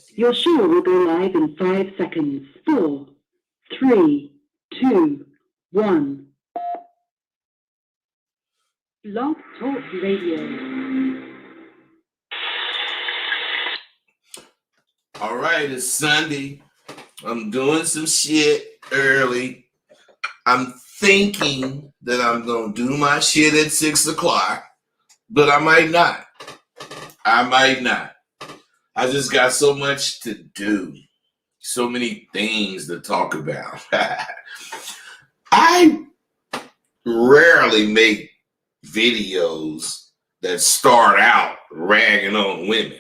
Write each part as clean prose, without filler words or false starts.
Your show will go live in 5 seconds. 4, 3, 2, 1. Blog Talk Radio. All right, it's Sunday. I'm doing some shit early. I'm thinking that I'm going to do my shit at 6 o'clock, but I might not. I just got so much to do, so many things to talk about. I rarely make videos that start out ragging on women.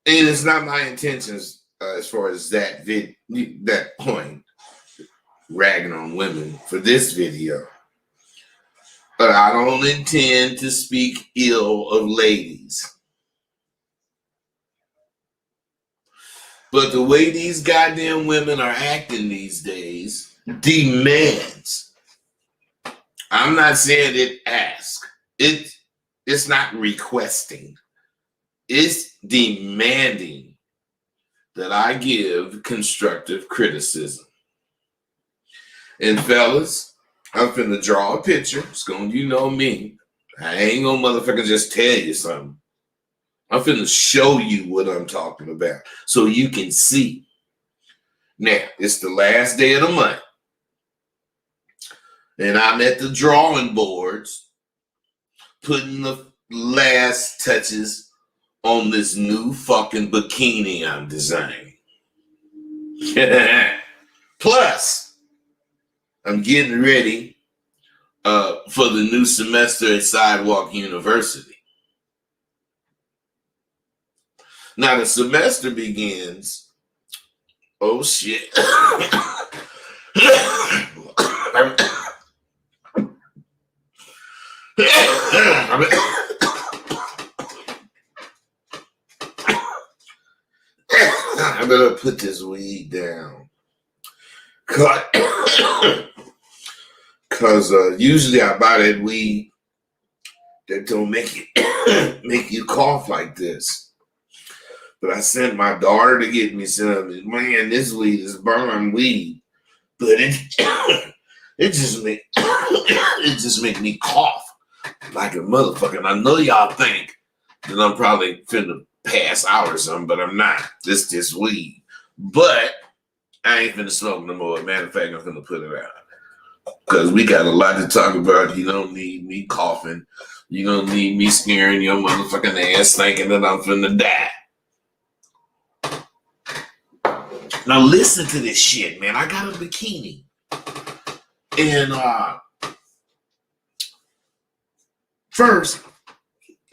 And it's not my intentions as far as that point, ragging on women for this video. But I don't intend to speak ill of ladies. But the way these goddamn women are acting these days demands. I'm not saying it ask. It's not requesting. It's demanding that I give constructive criticism. And fellas, I'm finna draw a picture. You know me. I ain't gonna motherfucker just tell you something. I'm finna show you what I'm talking about so you can see. Now, it's the last day of the month. And I'm at the drawing boards putting the last touches on this new fucking bikini I'm designing. Plus, I'm getting ready for the new semester at Sidewalk University. Now the semester begins. Oh shit. I better put this weed down. Cause usually I buy that weed that don't make you cough like this. But I sent my daughter to get me some. Man, this weed is burn weed, but it just make me cough like a motherfucker. And I know y'all think that I'm probably finna pass out or something, but I'm not. This weed, but I ain't finna smoke no more. Matter of fact, I'm finna put it out because we got a lot to talk about. You don't need me coughing. You don't need me scaring your motherfucking ass thinking that I'm finna die. Now listen to this shit, man. I got a bikini. And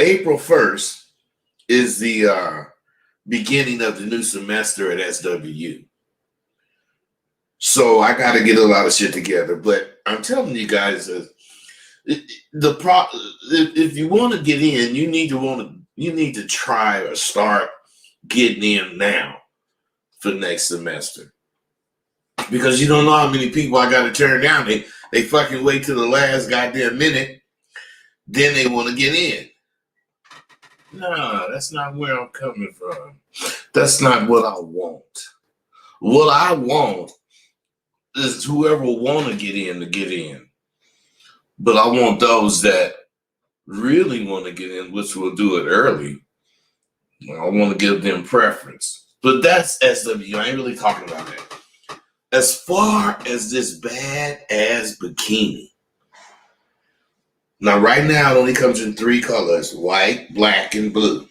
April 1st is the beginning of the new semester at SWU. So I got to get a lot of shit together. But I'm telling you guys, if you want to get in, you need to try or start getting in now for next semester. Because you don't know how many people I got to turn down. They fucking wait till the last goddamn minute, then they want to get in. No, that's not where I'm coming from. That's not what I want. What I want is whoever want to get in to get in. But I want those that really want to get in, which will do it early. I want to give them preference. But that's SW. I ain't really talking about that. As far as this badass bikini. Now, right now, it only comes in 3 colors: white, black, and blue.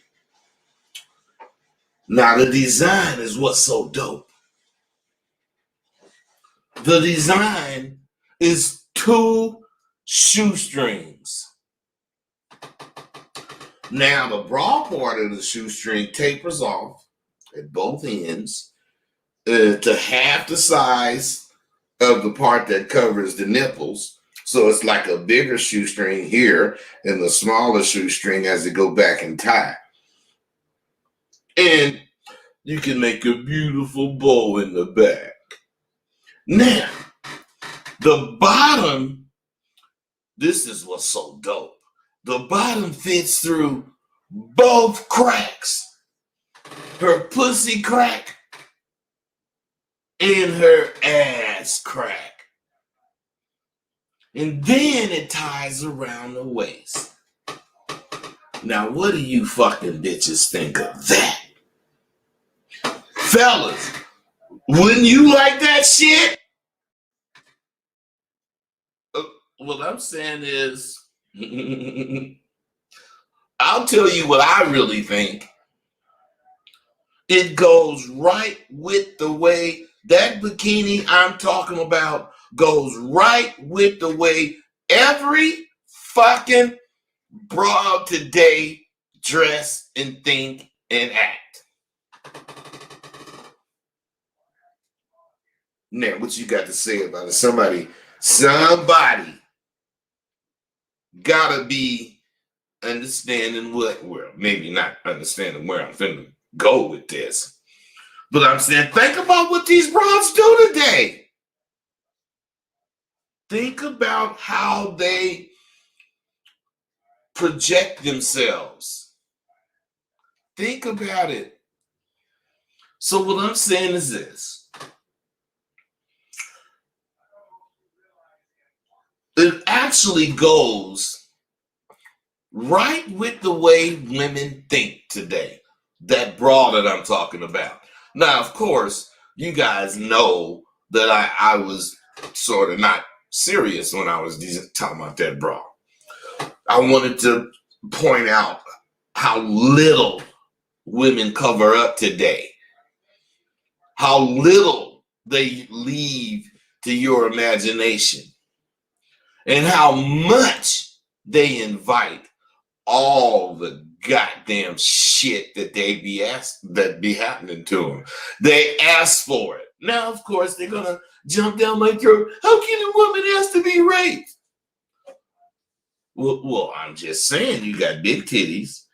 Now, the design is what's so dope. The design is 2 shoestrings. Now, the bra part of the shoestring tapers off at both ends to half the size of the part that covers the nipples. So it's like a bigger shoestring here and the smaller shoestring as it go back and tie. And you can make a beautiful bow in the back. Now, the bottom, this is what's so dope. The bottom fits through both cracks. her pussy crack, and her ass crack. And then it ties around the waist. Now, what do you fucking bitches think of that? Fellas, wouldn't you like that shit? What I'm saying is, I'll tell you what I really think. It goes right with the way that bikini I'm talking about goes right with the way every fucking broad today dress and think and act. Now, what you got to say about it? Somebody gotta be understanding what, well, maybe not understanding where I'm finna go with this. But I'm saying, think about what these broads do today. Think about how they project themselves. Think about it. So what I'm saying is this. It actually goes right with the way women think today. That broad that I'm talking about. Now, of course, you guys know that I was sort of not serious when I was talking about that broad. I wanted to point out how little women cover up today. How little they leave to your imagination. And how much they invite all the goddamn shit that that be happening to them. They ask for it. Now, of course, they're gonna jump down my throat. How can a woman ask to be raped? Well, I'm just saying, you got big titties,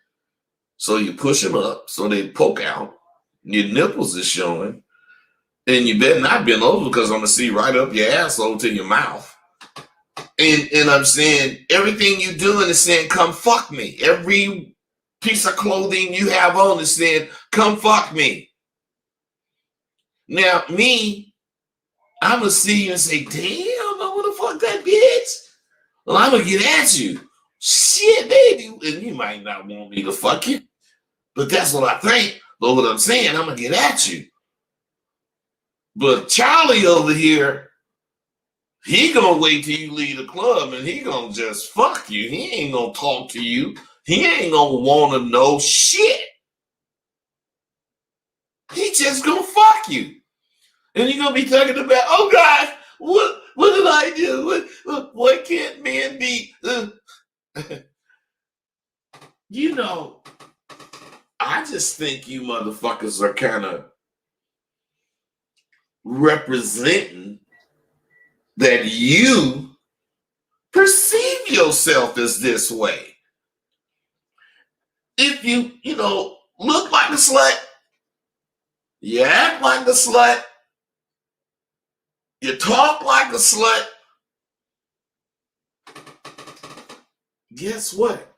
so you push them up so they poke out. Your nipples is showing, and you better not bend over because I'm gonna see right up your asshole to your mouth. And I'm saying, everything you doing is saying, come fuck me. Every piece of clothing you have on is saying, come fuck me. Now, me, I'm going to see you and say, damn, I want to fuck that bitch. Well, I'm going to get at you. Shit, baby. And you might not want me to fuck you, but that's what I think. But what I'm saying, I'm going to get at you. But Charlie over here, he gonna wait till you leave the club and he gonna just fuck you. He ain't gonna talk to you. He ain't gonna wanna know shit. He just gonna fuck you. And you're gonna be talking about, oh God, what did I do? What can't men be? You know, I just think you motherfuckers are kind of representing that you perceive yourself as this way. If you look like a slut, you act like a slut, you talk like a slut, guess what?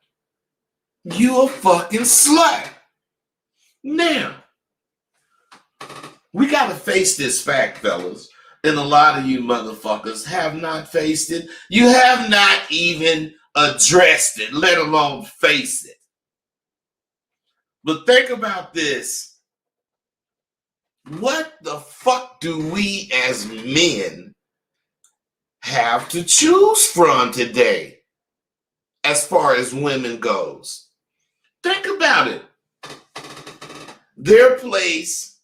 You a fucking slut. Now, we gotta face this fact, fellas. And a lot of you motherfuckers have not faced it. You have not even addressed it, let alone face it. But think about this. What the fuck do we as men have to choose from today as far as women goes? Think about it. Their place,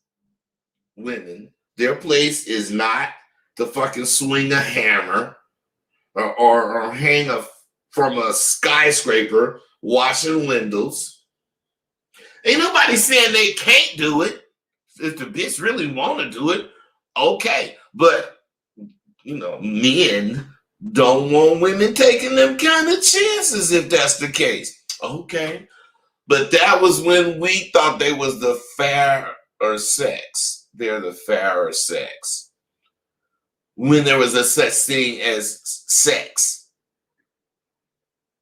women, their place is not to fucking swing a hammer or hang from a skyscraper washing windows. Ain't nobody saying they can't do it. If the bitch really want to do it, okay. But, men don't want women taking them kind of chances if that's the case. Okay. But that was when we thought they was the fairer sex. They're the fairer sex. When there was a such thing as sex.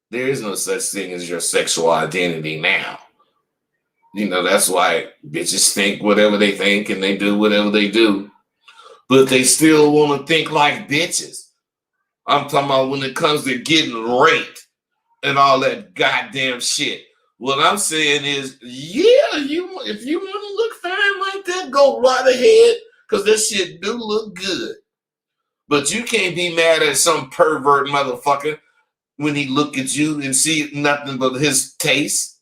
There is no such thing as your sexual identity now. You know, that's why bitches think whatever they think and they do whatever they do. But they still want to think like bitches. I'm talking about when it comes to getting raped and all that goddamn shit. What I'm saying is, yeah, if you want to look fine like that, go right ahead, because this shit do look good. But you can't be mad at some pervert motherfucker when he look at you and see nothing but his taste.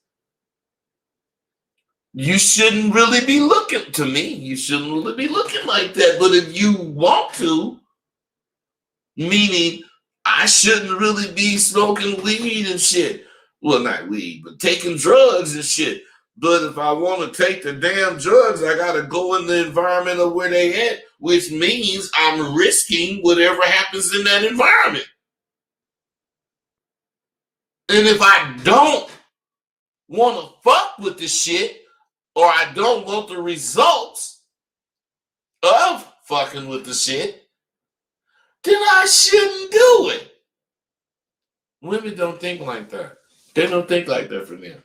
You shouldn't really be looking, to me, you shouldn't really be looking like that. But if you want to, meaning I shouldn't really be smoking weed and shit. Well, not weed, but taking drugs and shit. But if I want to take the damn drugs, I got to go in the environment of where they at, which means I'm risking whatever happens in that environment. And if I don't want to fuck with the shit, or I don't want the results of fucking with the shit, then I shouldn't do it. Women don't think like that. They don't think like that for them.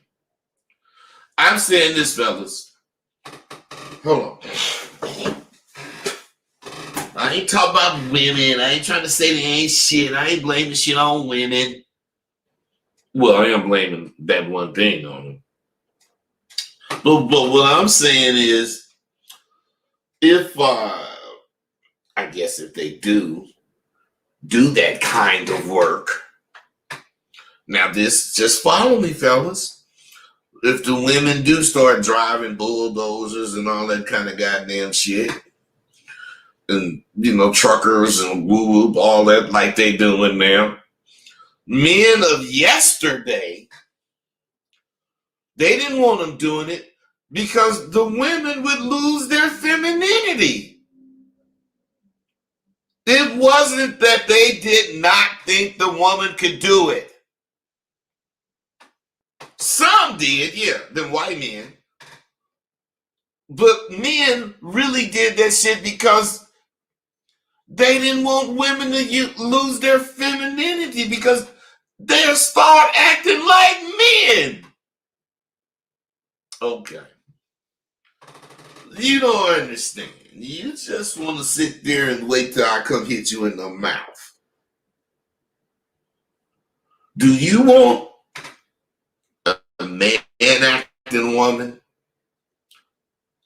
I'm saying this, fellas. Hold on. I ain't talking about women. I ain't trying to say they ain't shit. I ain't blaming shit on women. Well, I am blaming that one thing on them. But what I'm saying is, if I guess if they do that kind of work. Now this, just follow me, fellas. If the women do start driving bulldozers and all that kind of goddamn shit, and you know, truckers and woo whoop, all that like they doing now, men of yesterday, they didn't want them doing it because the women would lose their femininity. It wasn't that they did not think the woman could do it. Some did, yeah, the white men. But men really did that shit because they didn't want women to lose their femininity because they'll start acting like men. Okay. You don't understand. You just want to sit there and wait till I come hit you in the mouth. Do you want a man acting woman?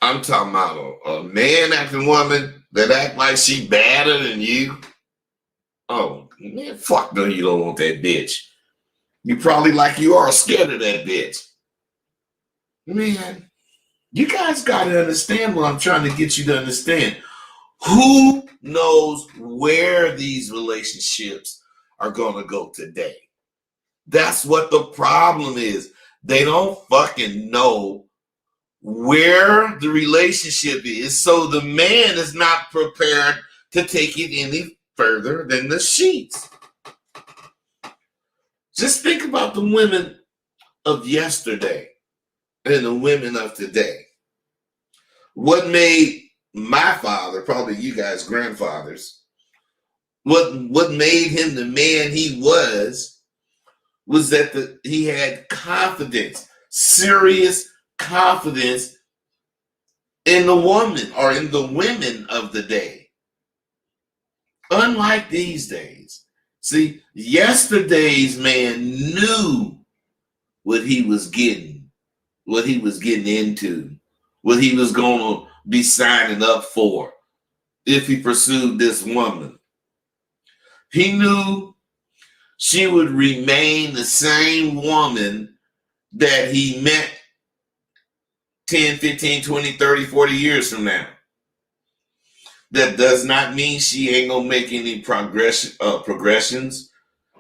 I'm talking about a man acting woman that act like she better than you. Oh, man, fuck no, you don't want that bitch. You probably like you are scared of that bitch. Man, you guys got to understand what I'm trying to get you to understand. Who knows where these relationships are going to go today? That's what the problem is. They don't fucking know where the relationship is, so the man is not prepared to take it any further than the sheets. Just think about the women of yesterday and the women of today. What made my father, probably you guys' grandfathers, what made him the man he was that he had confidence, serious confidence in the woman or in the women of the day. Unlike these days. See, yesterday's man knew what he was getting into, what he was going to be signing up for if he pursued this woman. He knew she would remain the same woman that he met 10, 15, 20, 30, 40 years from now. That does not mean she ain't gonna make any progressions.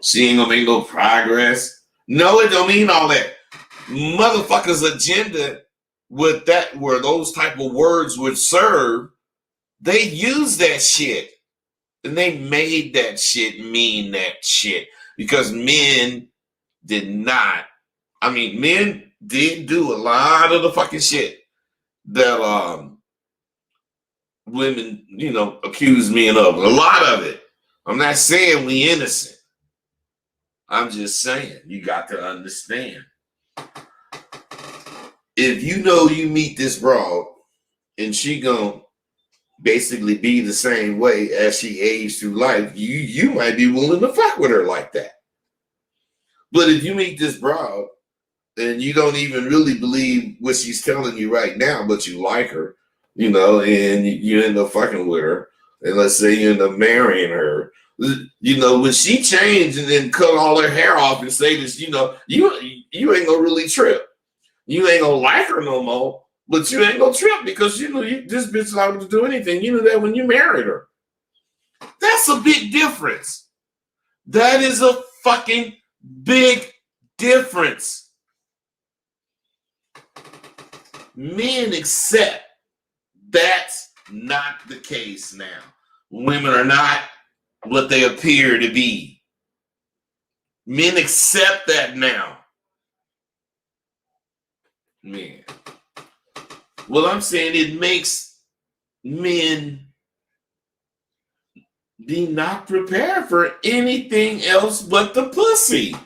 She ain't gonna make no progress. No, it don't mean all that. Motherfuckers' agenda with that, where those type of words would serve, they use that shit. And they made that shit mean that shit. Because men did not, men did do a lot of the fucking shit that women, accuse men of. A lot of it. I'm not saying we innocent. I'm just saying you got to understand. if you know you meet this broad and she gonna basically be the same way as she aged through life, you might be willing to fuck with her like that. But if you meet this broad and you don't even really believe what she's telling you right now, but you like her, you know, and you end up fucking with her, and let's say you end up marrying her, you know, when she changed and then cut all her hair off and say this, you know, you ain't gonna really trip. You ain't gonna like her no more, but you ain't gonna trip because you know this bitch is not to do anything. You knew that when you married her. That's a big difference. That is a fucking big difference. Men accept that's not the case now. Women are not what they appear to be. Men accept that now. Man. Well, I'm saying it makes men be not prepared for anything else but the pussy.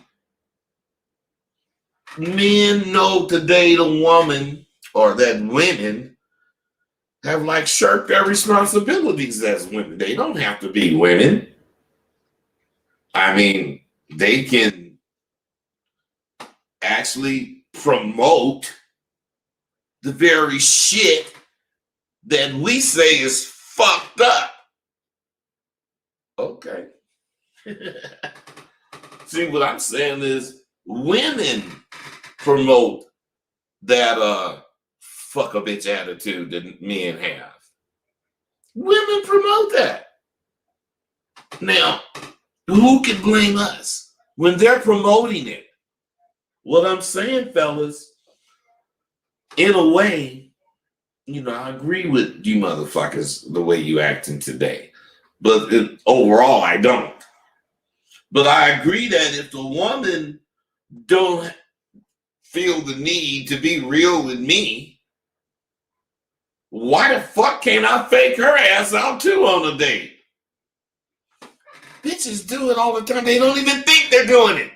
Men know today the woman or that women have like shirked their responsibilities as women. They don't have to be women. I mean, they can actually promote the very shit that we say is fucked up. Okay. See, what I'm saying is women promote that fuck a bitch attitude that men have. Women promote that. Now, who can blame us when they're promoting it? What I'm saying, fellas, in a way, you know, I agree with you motherfuckers the way you acting today. But overall, I don't. But I agree that if the woman don't feel the need to be real with me, why the fuck can't I fake her ass out too on a date? Bitches do it all the time. They don't even think they're doing it.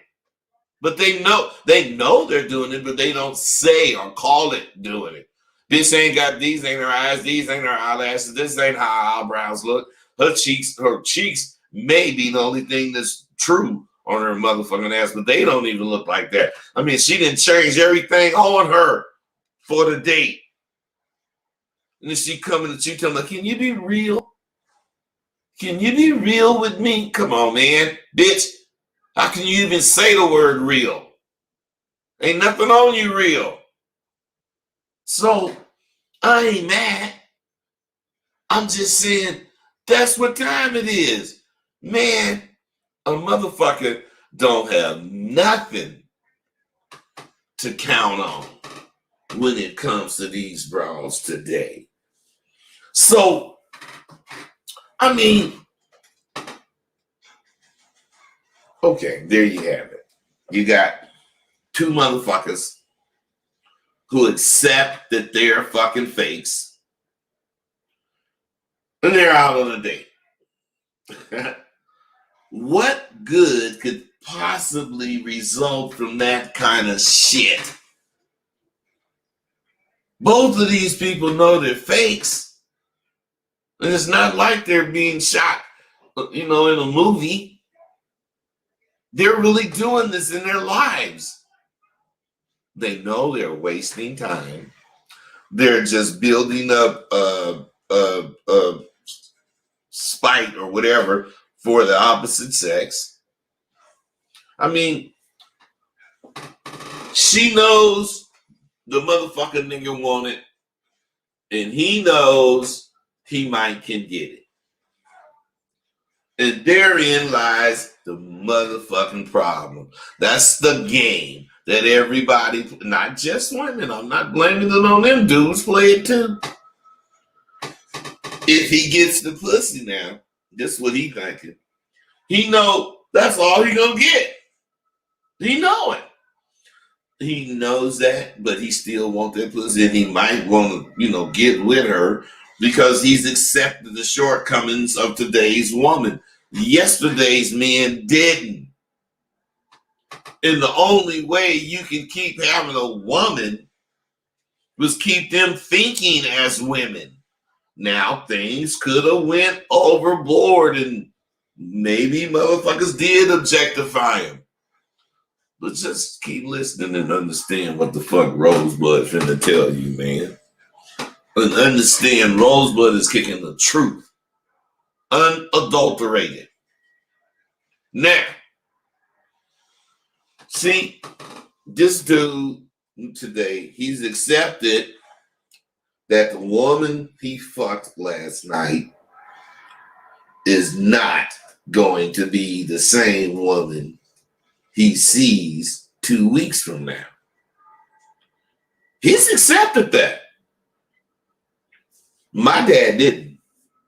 But they know they're doing it, but they don't say or call it doing it. Bitch ain't got these ain't her eyes, these ain't her eyelashes, this ain't how her eyebrows look. Her cheeks may be the only thing that's true on her motherfucking ass, but they don't even look like that. I mean, she didn't change everything on her for the date. And then she coming at you telling her, can you be real? Can you be real with me? Come on, man. Bitch, how can you even say the word real? Ain't nothing on you real. So, I ain't mad. I'm just saying, that's what time it is. Man, a motherfucker don't have nothing to count on when it comes to these bras today. So, I mean, okay, there you have it. You got two motherfuckers who accept that they're fucking fakes, and they're out on a date. What good could possibly result from that kind of shit? Both of these people know they're fakes, and it's not like they're being shot, you know, in a movie. They're really doing this in their lives. They know they're wasting time. They're just building up spite or whatever for the opposite sex. I mean, she knows the motherfucking nigga want it, and he knows he might can get it. And therein lies the motherfucking problem. That's the game that everybody, not just women, I'm not blaming it on them dudes, play it too. If he gets the pussy now, this is what he thinking. He know that's all he gonna get. He know it. He knows that, but he still want that pussy, and he might want to, you know, get with her because he's accepted the shortcomings of today's woman. Yesterday's men didn't. And the only way you can keep having a woman was keep them thinking as women. Now things could have went overboard and maybe motherfuckers did objectify him. But just keep listening and understand what the fuck Rosebud finna tell you, man. And understand Rosebud is kicking the truth. Unadulterated. Now, see, this dude today, he's accepted that the woman he fucked last night is not going to be the same woman he sees 2 weeks from now. He's accepted that. My dad didn't.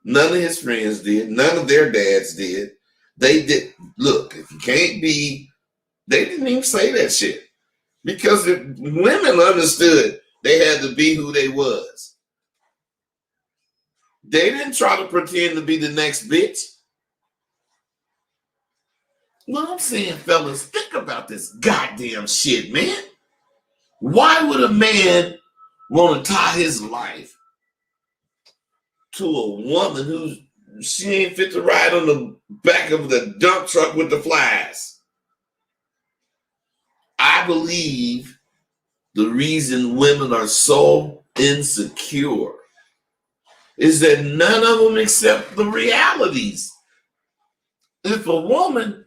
None of his friends did. None of their dads did. They did. Look, if you can't be, they didn't even say that shit. Because if women understood they had to be who they was. They didn't try to pretend to be the next bitch. Well, I'm saying, fellas, think about this goddamn shit, man. Why would a man want to tie his life to a woman who's she ain't fit to ride on the back of the dump truck with the flies? I believe the reason women are so insecure is that none of them accept the realities. If a woman,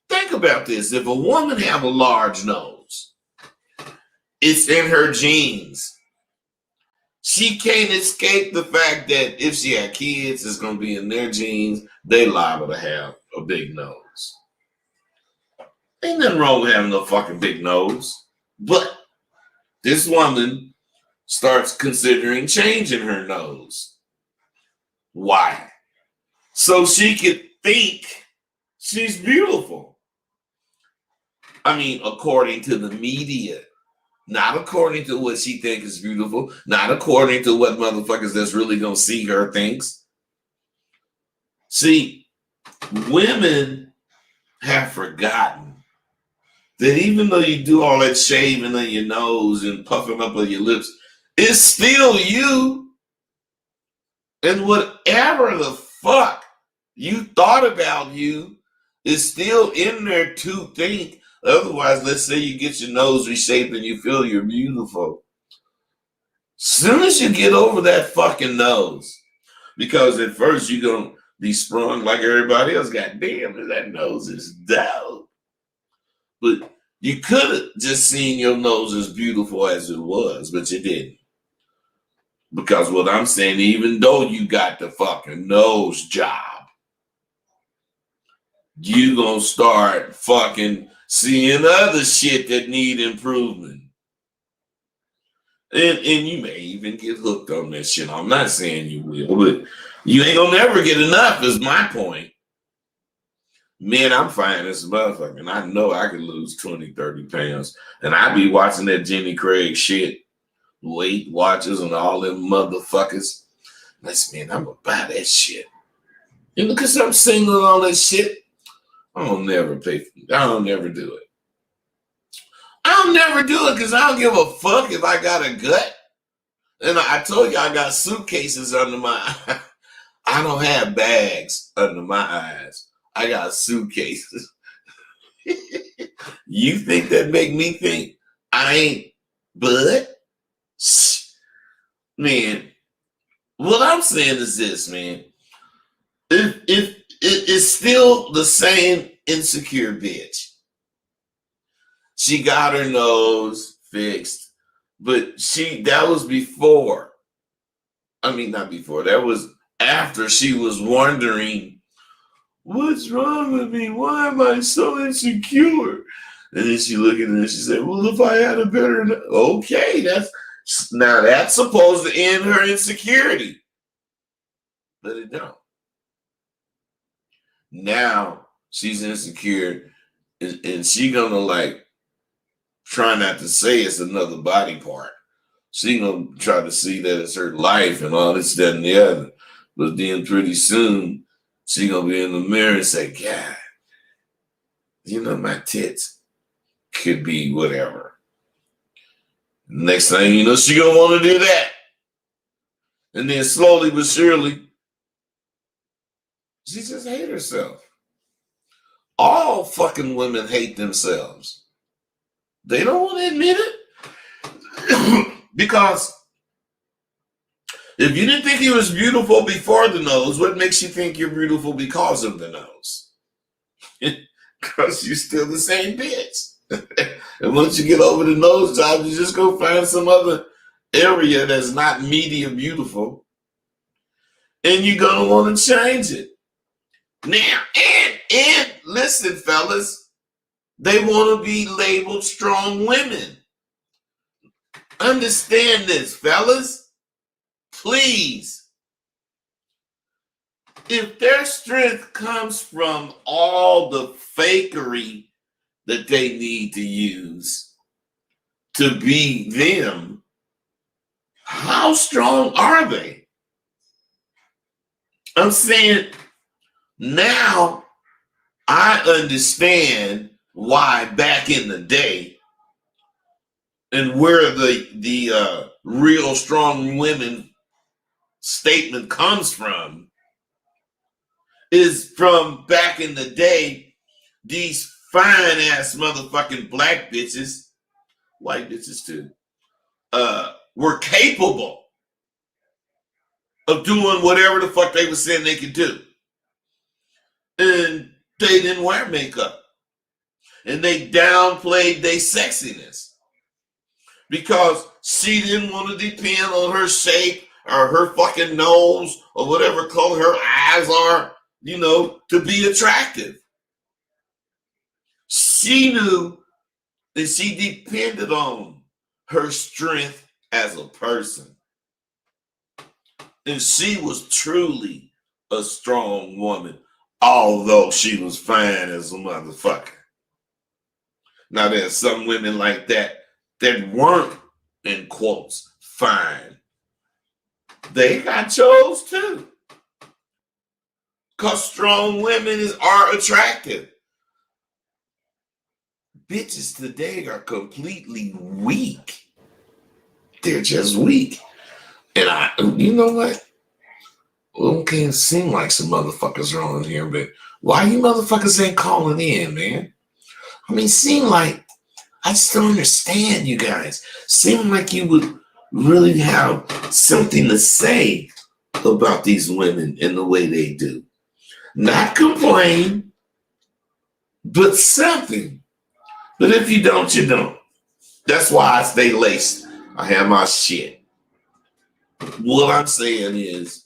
think about this, if a woman have a large nose, it's in her genes. She can't escape the fact that if she had kids, it's going to be in their genes. They liable to have a big nose. Ain't nothing wrong with having a fucking big nose. But this woman starts considering changing her nose. Why? So she could think she's beautiful. I mean, according to the media. Not according to what she thinks is beautiful. Not according to what motherfuckers that's really going to see her thinks. See, women have forgotten that even though you do all that shaving on your nose and puffing up on your lips, it's still you. And whatever the fuck you thought about you is still in there to think. Otherwise, let's say you get your nose reshaped and you feel you're beautiful. Soon as you get over that fucking nose, because at first you're going to be sprung like everybody else. God damn, that nose is dope. But you could have just seen your nose as beautiful as it was, but you didn't. Because what I'm saying, even though you got the fucking nose job, you gonna start fucking seeing other shit that need improvement. And you may even get hooked on that shit. I'm not saying you will, but you ain't gonna never get enough is my point. Man, I'm fine as a motherfucker. And I know I could lose 20, 30 pounds. And I be watching that Jenny Craig shit. Weight Watchers and all them motherfuckers. Man, I'm gonna buy that shit. You know, because I'm single and all that shit. I don't never do it. I'll never do it because I don't give a fuck if I got a gut. And I told you I got suitcases under my eyes. I don't have bags under my eyes. I got suitcases. You think that make me think I ain't bud? Man, what I'm saying is this, man. If it's still the same insecure bitch. She got her nose fixed, but that was before. I mean, not before. That was after she was wondering, what's wrong with me? Why am I so insecure? And then she looked at it and she said, well, if I had a better nose. Okay, that's supposed to end her insecurity. But it don't. Now she's insecure and she gonna like try not to say it's another body part. She gonna try to see that it's her life and all this, that, and the other. But then pretty soon she gonna be in the mirror and say, God, you know, my tits could be whatever. Next thing you know, she gonna want to do that. And then slowly but surely, she just hate herself. All fucking women hate themselves. They don't want to admit it. Because if you didn't think you was beautiful before the nose, what makes you think you're beautiful because of the nose? Because you're still the same bitch. And once you get over the nose job, you just go find some other area that's not media beautiful. And you're going to want to change it. Now, and listen, fellas, they want to be labeled strong women. Understand this, fellas. Please. If their strength comes from all the fakery that they need to use to be them, how strong are they? I'm saying now I understand why back in the day and where the real strong women statement comes from is from back in the day, these fine ass motherfucking black bitches, white bitches too, were capable of doing whatever the fuck they were saying they could do. And they didn't wear makeup. And they downplayed their sexiness. Because she didn't want to depend on her shape or her fucking nose or whatever color her eyes are, you know, to be attractive. She knew that she depended on her strength as a person. And she was truly a strong woman, although she was fine as a motherfucker. Now, there's some women like that weren't, in quotes, fine. They got chose too. Because strong women are attractive. Bitches today are completely weak. They're just weak. And you know what? Well, it can't seem like some motherfuckers are on here, but why you motherfuckers ain't calling in, man? I mean, seem like, I just don't understand you guys. Seem like you would really have something to say about these women and the way they do. Not complain, but something. But if you don't, you don't. That's why I stay laced. I have my shit. What I'm saying is,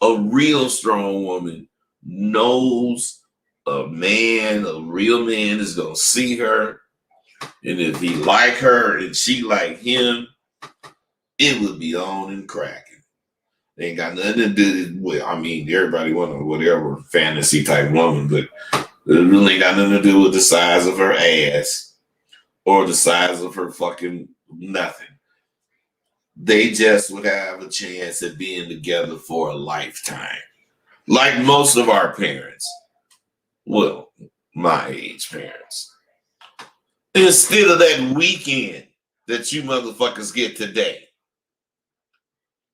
a real strong woman knows a real man is going to see her. And if he like her and she like him, it would be on and cracking. They ain't got nothing to do with, I mean, everybody want whatever fantasy type woman, but it really ain't got nothing to do with the size of her ass or the size of her fucking nothing. They just would have a chance at being together for a lifetime. Like most of our parents. Well, my age parents. Instead of that weekend that you motherfuckers get today.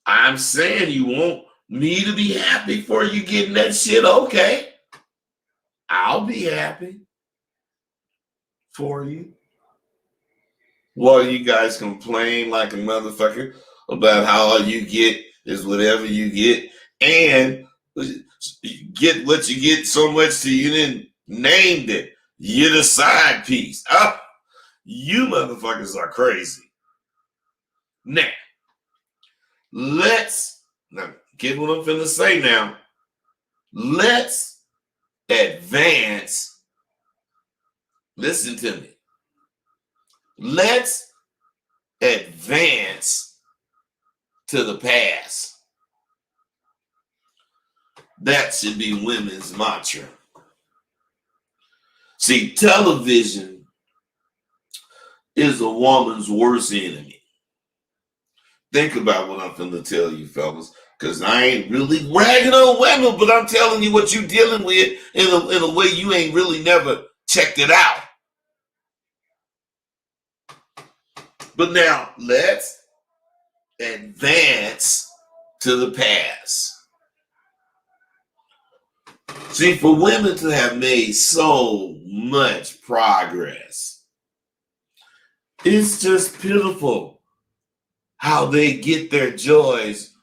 I'm saying you want me to be happy for you getting that shit, okay. I'll be happy for you. While you guys complain like a motherfucker about how all you get is whatever you get, and you get what you get so much so you didn't name it. You're the side piece. Oh, you motherfuckers are crazy. Now, get what I'm finna say now. Let's advance. Listen to me. Let's advance to the past. That should be women's mantra. See, television is a woman's worst enemy. Think about what I'm finna tell you, fellas, because I ain't really ragging on women, but I'm telling you what you're dealing with in a way you ain't really never checked it out. But now let's advance to the past. See, for women to have made so much progress, it's just pitiful how they get their joys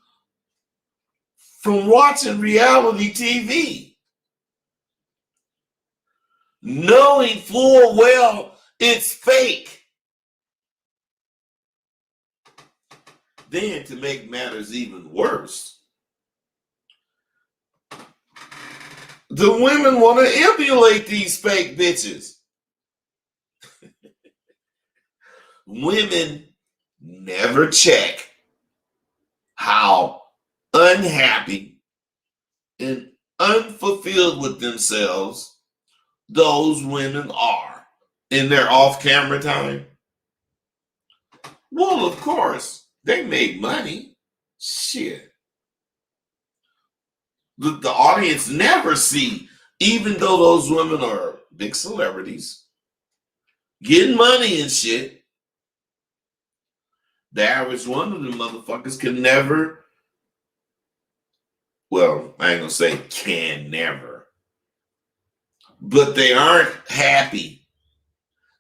from watching reality TV, knowing full well it's fake. Then, to make matters even worse, the women want to emulate these fake bitches. Women never check how unhappy and unfulfilled with themselves those women are in their off-camera time. Well, of course, they make money. Shit. The audience never see, even though those women are big celebrities, getting money and shit, the average one of them motherfuckers can never, well, I ain't gonna say can never, but they aren't happy.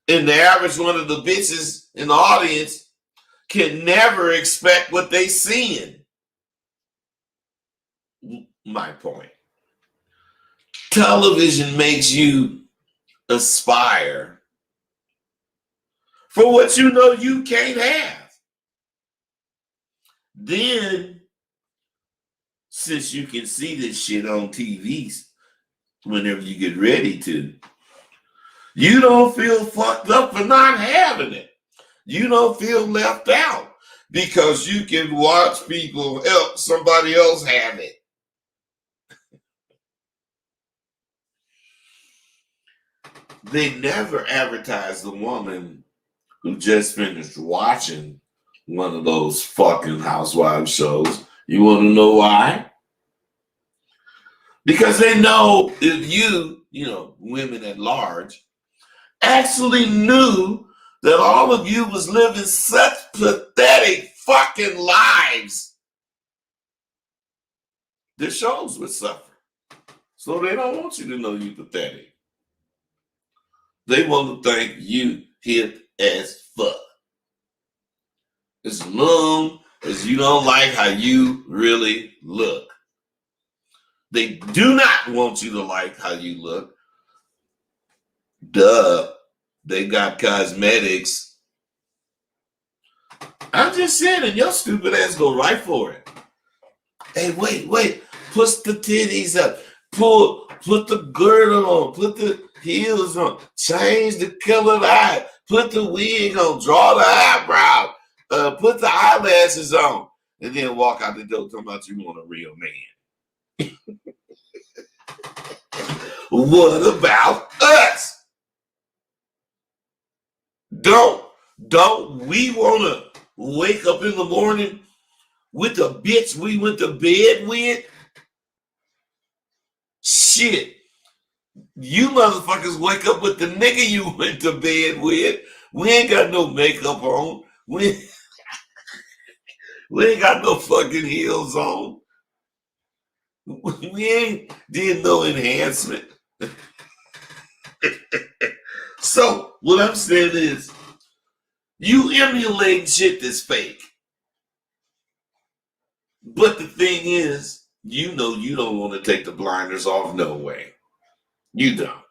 And the average one of the bitches in the audience can never expect what they seeing. My point. Television makes you aspire for what you know you can't have. Then, since you can see this shit on TVs whenever you get ready to, you don't feel fucked up for not having it. You don't feel left out because you can watch people help somebody else have it. They never advertise the woman who just finished watching one of those fucking housewives shows. You want to know why? Because they know if you, women at large, actually knew that all of you was living such pathetic fucking lives, the shows would suffer. So they don't want you to know you pathetic. They want to think you hip as fuck. As long as you don't like how you really look. They do not want you to like how you look. Duh. They got cosmetics. I'm just saying, and your stupid ass go right for it. Hey, wait. Push the titties up. Put the girdle on. Put the heels on. Change the color of the eye. Put the wig on. Draw the eyebrow. Put the eyelashes on. And then walk out the door talking about you want a real man. What about us? Don't we want to wake up in the morning with the bitch we went to bed with? Shit. You motherfuckers wake up with the nigga you went to bed with. We ain't got no makeup on. We ain't got no fucking heels on. We ain't did no enhancement. So what I'm saying is, you emulate shit that's fake. But the thing is, you know you don't want to take the blinders off no way. You don't.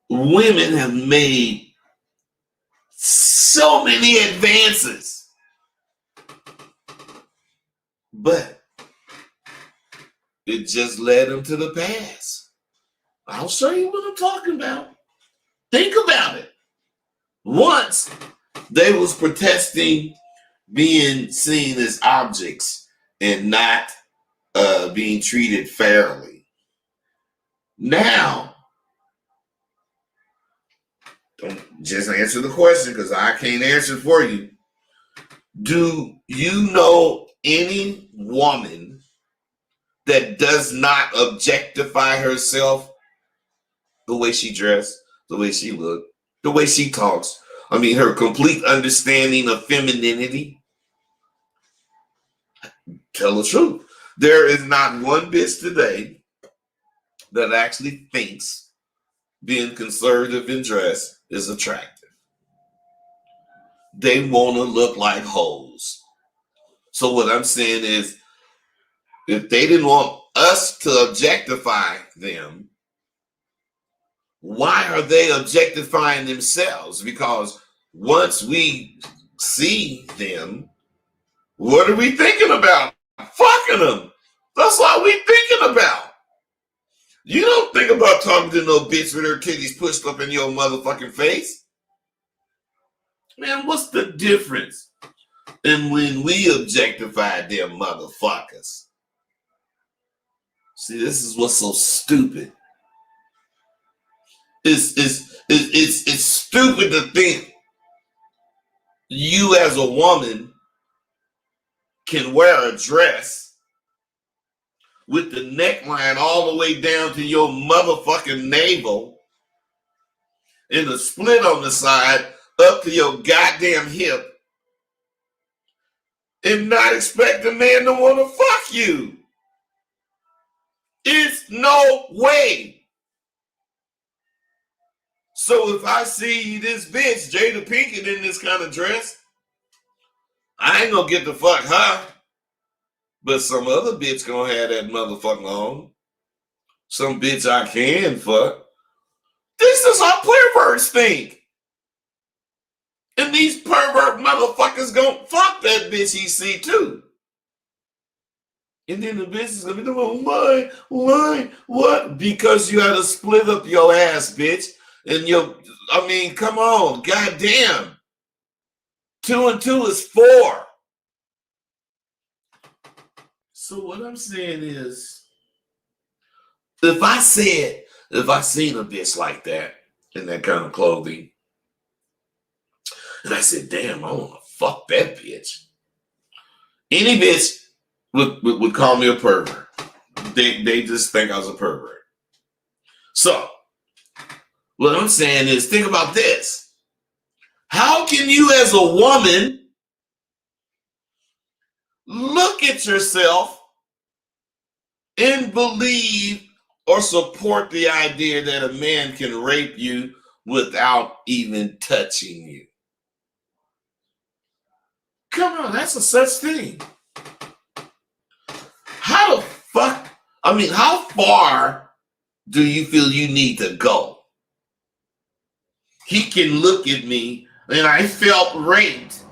Women have made so many advances. But it just led them to the past. I'll show you what I'm talking about. Think about it. Once they was protesting being seen as objects and not being treated fairly. Now, don't just answer the question because I can't answer for you. Do you know any woman that does not objectify herself? The way she dressed, the way she looked, the way she talks, her complete understanding of femininity. Tell the truth. There is not one bitch today that actually thinks being conservative in dress is attractive. They want to look like hoes. So what I'm saying is, if they didn't want us to objectify them, why are they objectifying themselves? Because once we see them, what are we thinking about? Fucking them. That's all we thinking about. You don't think about talking to no bitch with her titties pushed up in your motherfucking face. Man, what's the difference in when we objectify them motherfuckers? See, this is what's so stupid. It's stupid to think you as a woman can wear a dress with the neckline all the way down to your motherfucking navel and a split on the side up to your goddamn hip and not expect a man to want to fuck you. It's no way. So if I see this bitch, Jada Pinkett, in this kind of dress, I ain't gonna get to fuck her. But some other bitch gonna have that motherfucker on. Some bitch I can fuck. This is how perverts think. And these pervert motherfuckers gonna fuck that bitch he see too. And then the bitch is gonna be doing, why, what? Because you had to split up your ass, bitch. And come on, goddamn. 2 and 2 is 4. So what I'm saying is, if I seen a bitch like that in that kind of clothing, and I said, damn, I want to fuck that bitch. Any bitch would call me a pervert. They just think I was a pervert. So what I'm saying is, think about this. How can you as a woman look at yourself and believe or support the idea that a man can rape you without even touching you? Come on, that's a such thing. How far do you feel you need to go? He can look at me and I felt raped.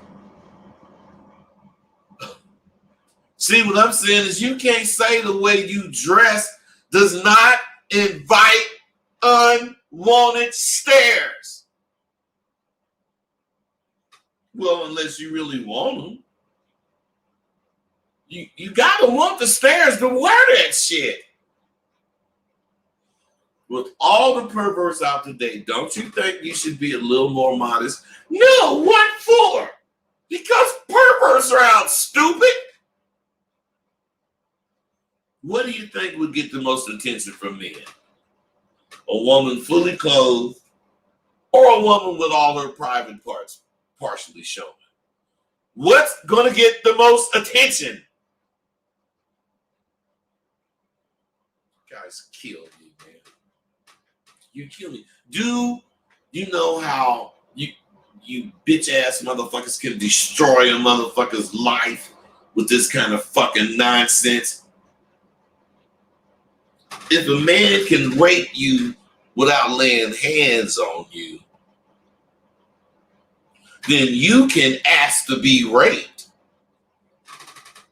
See, what I'm saying is, you can't say the way you dress does not invite unwanted stares. Well, unless you really want them. You gotta want the stares to wear that shit. With all the perverts out today, don't you think you should be a little more modest? No, what for? Because perverts are out, stupid. What do you think would get the most attention from men? A woman fully clothed, or a woman with all her private parts partially shown? What's gonna get the most attention? Guys, kill me, man. You kill me. Do you know how you bitch ass motherfuckers can destroy a motherfucker's life with this kind of fucking nonsense? If a man can rape you without laying hands on you, then you can ask to be raped.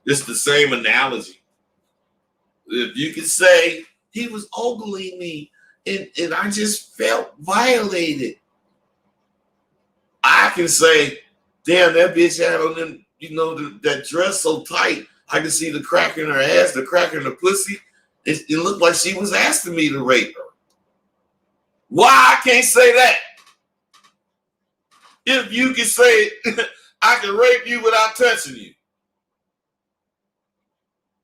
It's the same analogy. If you can say, he was ogling me and I just felt violated, I can say, damn, that bitch had on them, that dress so tight, I can see the crack in her ass, the crack in her pussy. It looked like she was asking me to rape her. Why I can't say that? If you can say, I can rape you without touching you.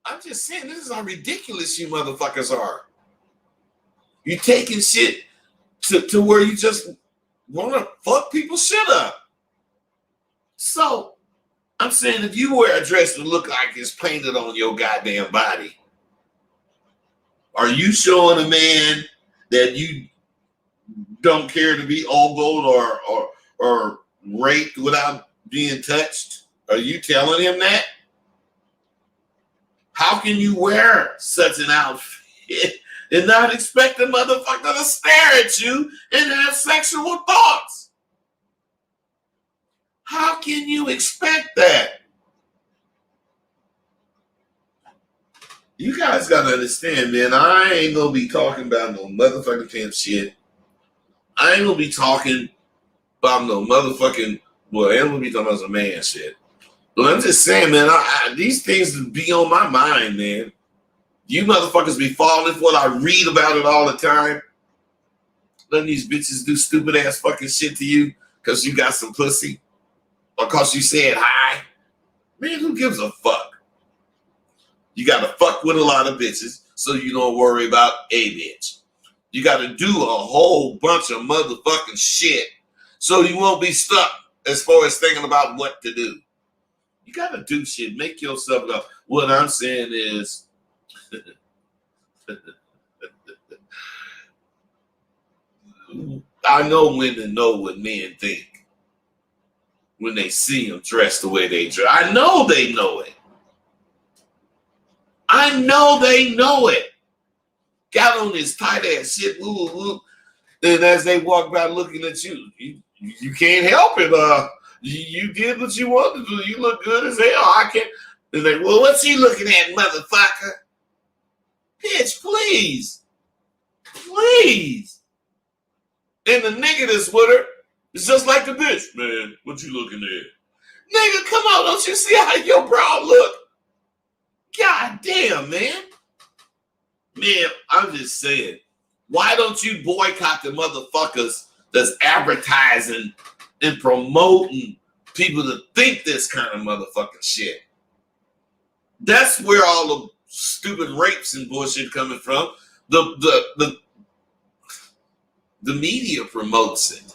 I'm just saying, this is how ridiculous you motherfuckers are. You taking shit to where you just want to fuck people's shit up. So I'm saying if you wear a dress that look like it's painted on your goddamn body, are you showing a man that you don't care to be ogled or raped without being touched? Are you telling him that? How can you wear such an outfit and not expect a motherfucker to stare at you and have sexual thoughts? How can you expect that? You guys gotta understand, man, I ain't gonna be talking about no motherfucking pimp shit. I ain't gonna be talking about no motherfucking, well, I ain't gonna be talking about some man shit. But I'm just saying, man, these things be on my mind, man. You motherfuckers be falling for it. I read about it all the time. Letting these bitches do stupid ass fucking shit to you because you got some pussy or because you said hi. Man, who gives a fuck? You got to fuck with a lot of bitches so you don't worry about a bitch. You got to do a whole bunch of motherfucking shit so you won't be stuck as far as thinking about what to do. You got to do shit. Make yourself up. What I'm saying is, I know women know what men think when they see them dressed the way they dress. I know they know it. I know they know it. Got on this tight ass shit, woo, woo. Then as they walk by looking at you, you can't help it. You did what you wanted to do. You look good as hell. I can't. They're like, well, what's he looking at, motherfucker? Bitch, please. Please. And the nigga that's with her is just like the bitch. Man, what you looking at? Nigga, come on. Don't you see how your bra look? God damn, man. Man, I'm just saying, why don't you boycott the motherfuckers that's advertising and promoting people to think this kind of motherfucking shit? That's where all the stupid rapes and bullshit coming from. The media promotes it.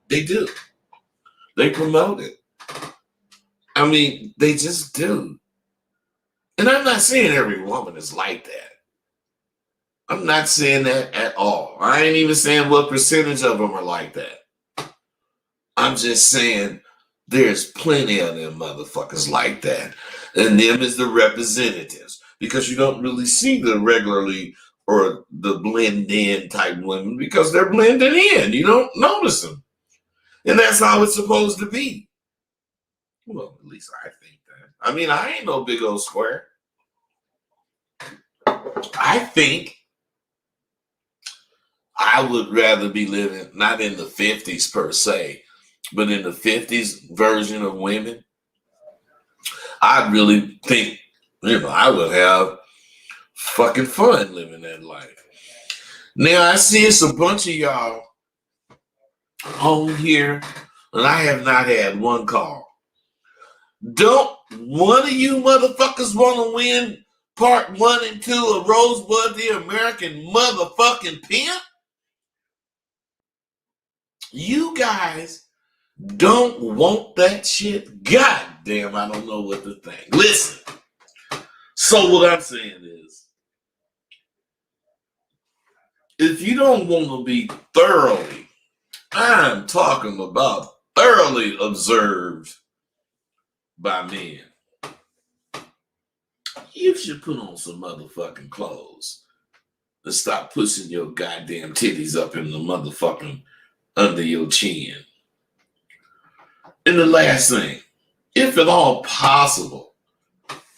They do. They promote it. I mean, they just do. And I'm not saying every woman is like that. I'm not saying that at all. I ain't even saying what percentage of them are like that. I'm just saying there's plenty of them motherfuckers like that. And them is the representatives. Because you don't really see the regularly or the blend in type women because they're blending in. You don't notice them. And that's how it's supposed to be. Well, at least I think that. I mean, I ain't no big old square. I think I would rather be living, not in the 50s per se, but in the 50s version of women. I really think, I would have fucking fun living that life. Now, I see it's a bunch of y'all on here, and I have not had one call. Don't one of you motherfuckers want to win part 1 and 2 of Rosebud the American motherfucking Pimp? You guys don't want that shit? God damn, I don't know what to think. Listen. So what I'm saying is, if you don't want to be thoroughly, I'm talking about thoroughly observed by men, you should put on some motherfucking clothes and stop pushing your goddamn titties up in the motherfucking under your chin. And the last thing, if at all possible,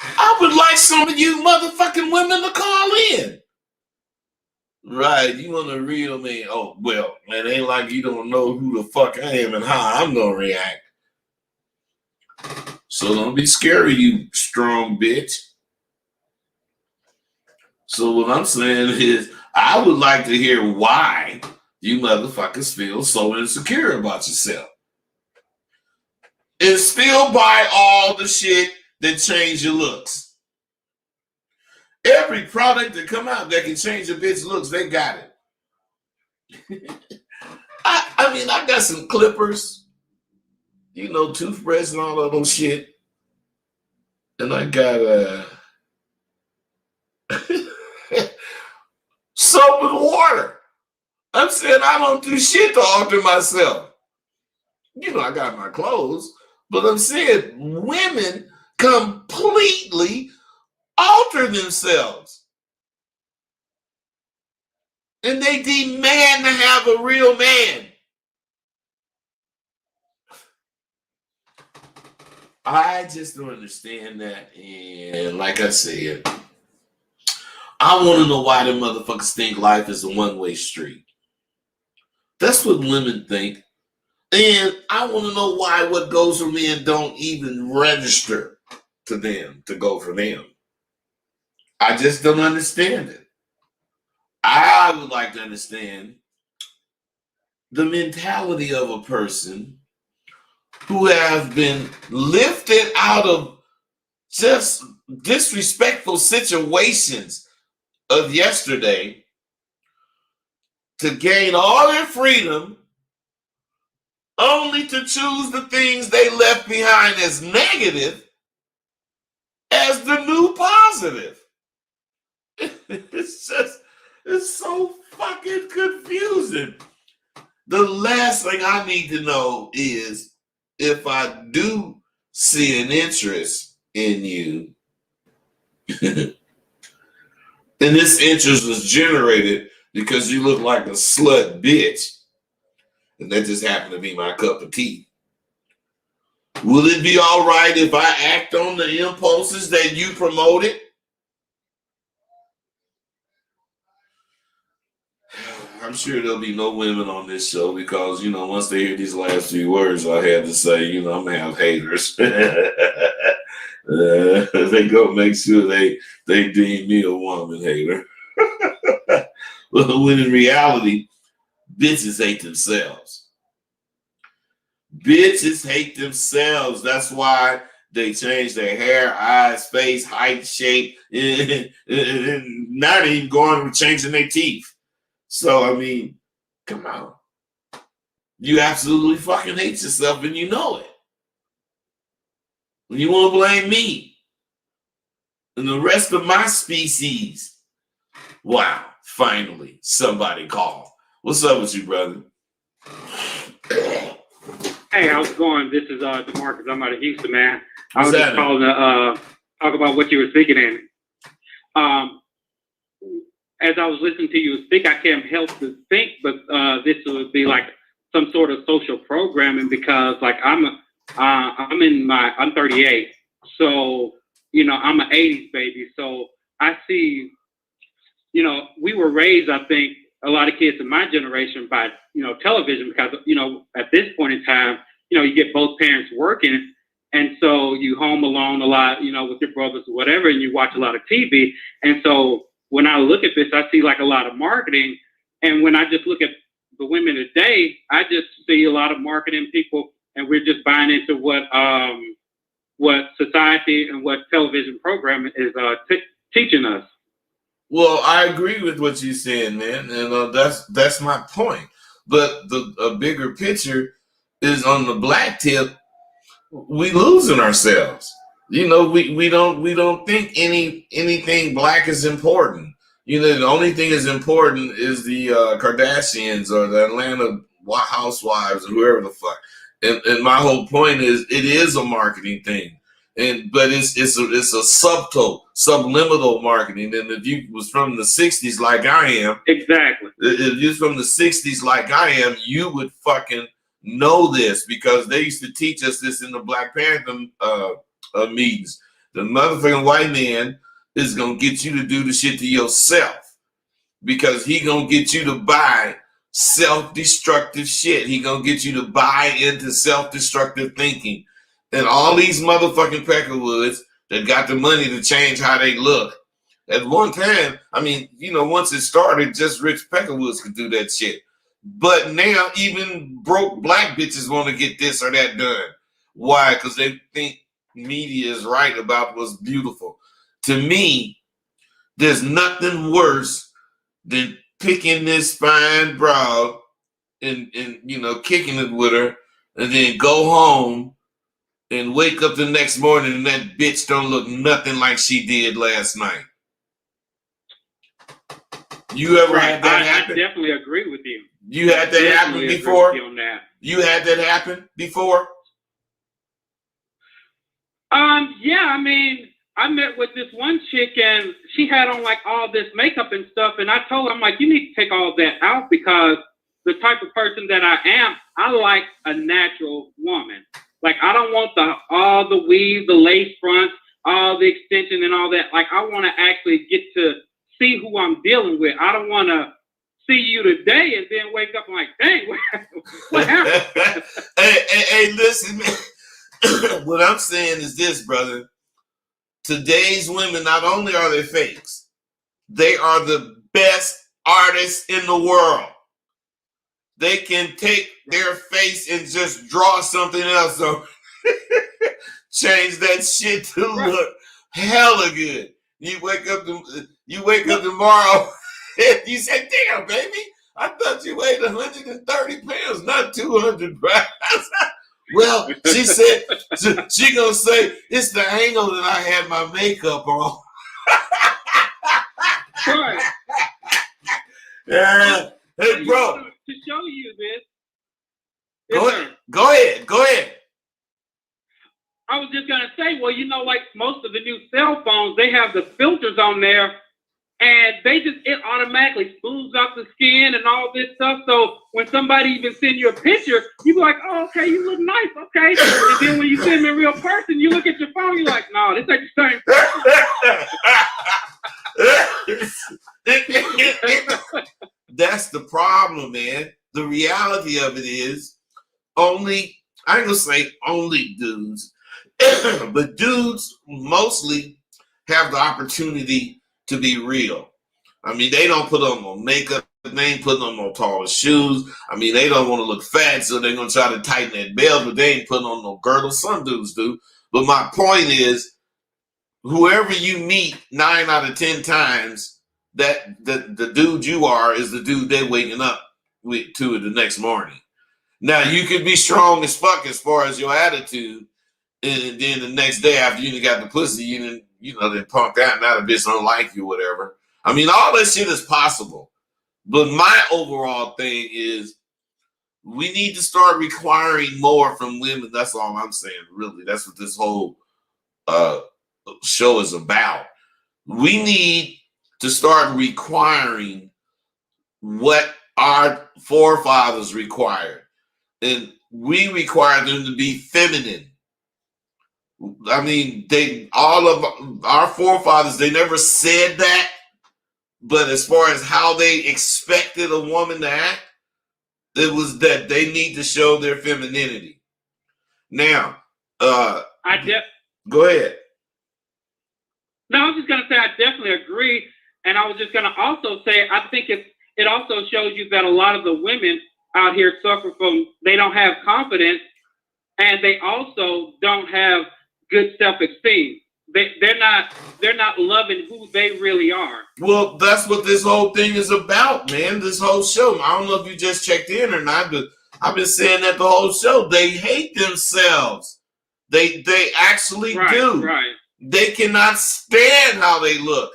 I would like some of you motherfucking women to call in. Right, you want a real man. Oh, well, it ain't like you don't know who the fuck I am and how I'm going to react. So don't be scary, you strong bitch. So what I'm saying is, I would like to hear why you motherfuckers feel so insecure about yourself. And still buy all the shit that change your looks. Every product that come out that can change a bitch looks, they got it. I I mean, I got some clippers, toothbrush and all of those shit. And I got soap and water. I'm saying I don't do shit to alter myself. I got my clothes, but I'm saying women completely alter themselves. And they demand to have a real man. I just don't understand that. And like I said, I want to know why the motherfuckers think life is a one-way street. That's what women think. And I want to know why what goes for men don't even register to them to go for them. I just don't understand it. I would like to understand the mentality of a person who have been lifted out of just disrespectful situations of yesterday to gain all their freedom, only to choose the things they left behind as negative as the new positive. It's so fucking confusing. The last thing I need to know is if I do see an interest in you, and this interest was generated because you look like a slut bitch, and that just happened to be my cup of tea. Will it be all right if I act on the impulses that you promoted? I'm sure there'll be no women on this show because, once they hear these last few words, I had to say, I'm going to have haters. They go make sure they deem me a woman hater. When in reality, bitches hate themselves. Bitches hate themselves. That's why they change their hair, eyes, face, height, shape, and not even going with changing their teeth. So, I mean, come on. You absolutely fucking hate yourself and you know it. And you want to blame me and the rest of my species. Wow, finally, somebody called. What's up with you, brother? Hey, how's it going? This is DeMarcus. I'm out of Houston, man. I was just calling to talk about what you were speaking in. As I was listening to you speak, I can't help to think, but this would be like some sort of social programming because, like, I'm 38, so I'm an '80s baby. So I see, we were raised, I think, a lot of kids in my generation by television because at this point in time, you get both parents working, and so you home alone a lot, with your brothers or whatever, and you watch a lot of TV, and so. When I look at this, I see like a lot of marketing. And when I just look at the women today, I just see a lot of marketing people, and we're just buying into what society and what television programming is teaching us. Well, I agree with what you're saying, man, and that's my point. But the bigger picture is on the black tip. We losing ourselves. We don't think anything black is important. The only thing is important is the Kardashians or the Atlanta housewives or whoever the fuck. And my whole point is it is a marketing thing, but it's a subliminal marketing. And if you was from the '60s like I am, exactly. If you're from the '60s like I am, you would fucking know this because they used to teach us this in the Black Panther meetings. The motherfucking white man is gonna get you to do the shit to yourself because he gonna get you to buy self-destructive shit. He gonna get you to buy into self-destructive thinking. And all these motherfucking Peckerwoods that got the money to change how they look. At one time, I mean, once it started, just rich Peckerwoods could do that shit. But now even broke black bitches want to get this or that done. Why? Because they think media is right about what's beautiful. To me, there's nothing worse than picking this fine broad and kicking it with her, and then go home and wake up the next morning and that bitch don't look nothing like she did last night. You ever had that happen? I definitely agree with you. You had that happen before? You had that happen before? Yeah, I mean, I met with this one chick and she had on like all this makeup and stuff, and I told her, I'm like, you need to take all that out because the type of person that I am, I like a natural woman. Like, I don't want all the weave, the lace fronts, all the extension and all that. Like, I want to actually get to see who I'm dealing with. I don't want to see you today and then wake up and like, dang, what happened? hey, listen, man. What I'm saying is this, brother. Today's women, not only are they fakes, they are the best artists in the world. They can take their face and just draw something else or change that shit to look hella good. You wake up tomorrow and you say, damn, baby, I thought you weighed 130 pounds, not 200 pounds. Well, she said, she gonna say, it's the angle that I had my makeup on. Right. Yeah. Hey, bro. To show you this. Go ahead. I was just gonna say, well, like most of the new cell phones, they have the filters on there, and it automatically smooths out the skin and all this stuff. So when somebody even send you a picture, you be like, oh, okay, you look nice, okay. And then when you see them in real person, you look at your phone, you're like, no, this ain't the same person. That's the problem, man. The reality of it is I ain't gonna say only dudes, but dudes mostly have the opportunity to be real. I mean, they don't put on no makeup. They ain't putting on no taller shoes. I mean, they don't want to look fat, so they're going to try to tighten that belt, but they ain't putting on no girdle. Some dudes do. But my point is, whoever you meet 9 out of 10 times, that the dude you are is the dude they're waking up to the next morning. Now, you could be strong as fuck as far as your attitude, and then the next day after you got the pussy, then punked out, now the bitch don't like you, whatever. I mean, all that shit is possible. But my overall thing is we need to start requiring more from women. That's all I'm saying, really. That's what this whole show is about. We need to start requiring what our forefathers required. And we require them to be feminine. I mean, all of our forefathers, they never said that, but as far as how they expected a woman to act, it was that they need to show their femininity. Now, go ahead. No, I was just gonna say I definitely agree, and I was just gonna also say I think it also shows you that a lot of the women out here suffer from, they don't have confidence, and they also don't have good self-esteem. They're not loving who they really are. Well, that's what this whole thing is about, man. This whole show. I don't know if you just checked in or not, but I've been saying that the whole show. They hate themselves. They actually do. Right. They cannot stand how they look.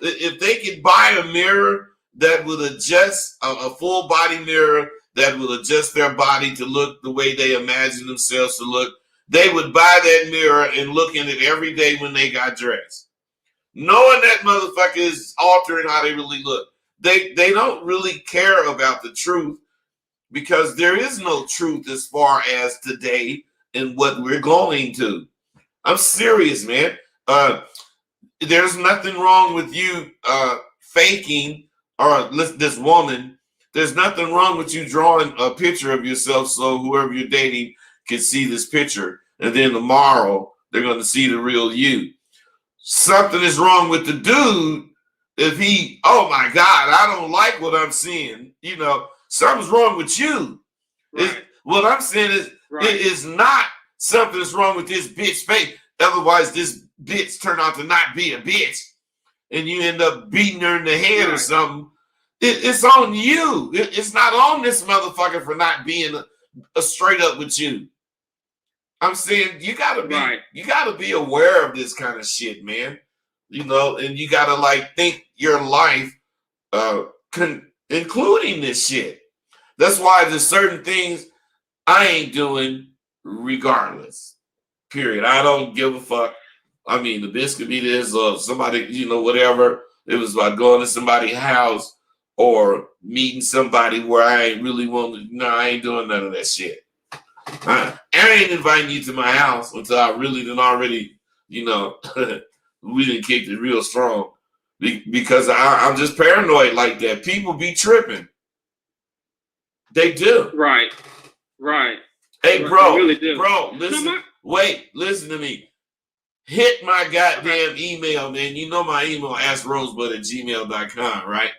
If they could buy a mirror that would adjust, a full body mirror that will adjust their body to look the way they imagine themselves to look, they would buy that mirror and look in it every day when they got dressed, knowing that motherfucker is altering how they really look. They don't really care about the truth, because there is no truth as far as today and what we're going to. I'm serious, man. There's nothing wrong with you faking, or this woman. There's nothing wrong with you drawing a picture of yourself so whoever you're dating can see this picture, and then tomorrow they're going to see the real you. Something is wrong with the dude if he, oh my God, I don't like what I'm seeing. Something's wrong with you. Right. What I'm saying is, it is not something's wrong with this bitch face. Otherwise, this bitch turned out to not be a bitch, and you end up beating her in the head or something. It's on you. It's not on this motherfucker for not being a straight up with you. I'm saying you gotta be aware of this kind of shit, man. You know, and you gotta like think your life, including this shit. That's why there's certain things I ain't doing regardless. Period. I don't give a fuck. I mean, the bitch could be this or somebody, you know, whatever. It was like going to somebody's house or meeting somebody where I ain't really want to. No, I ain't doing none of that shit. I ain't inviting you to my house until I really done already, you know, we done kicked it real strong. Because I'm just paranoid like that. People be tripping. They do. Right. Hey, bro, really do. Bro, listen. Listen to me. Hit my goddamn email, man. You know my email, askrosebud@gmail.com, right?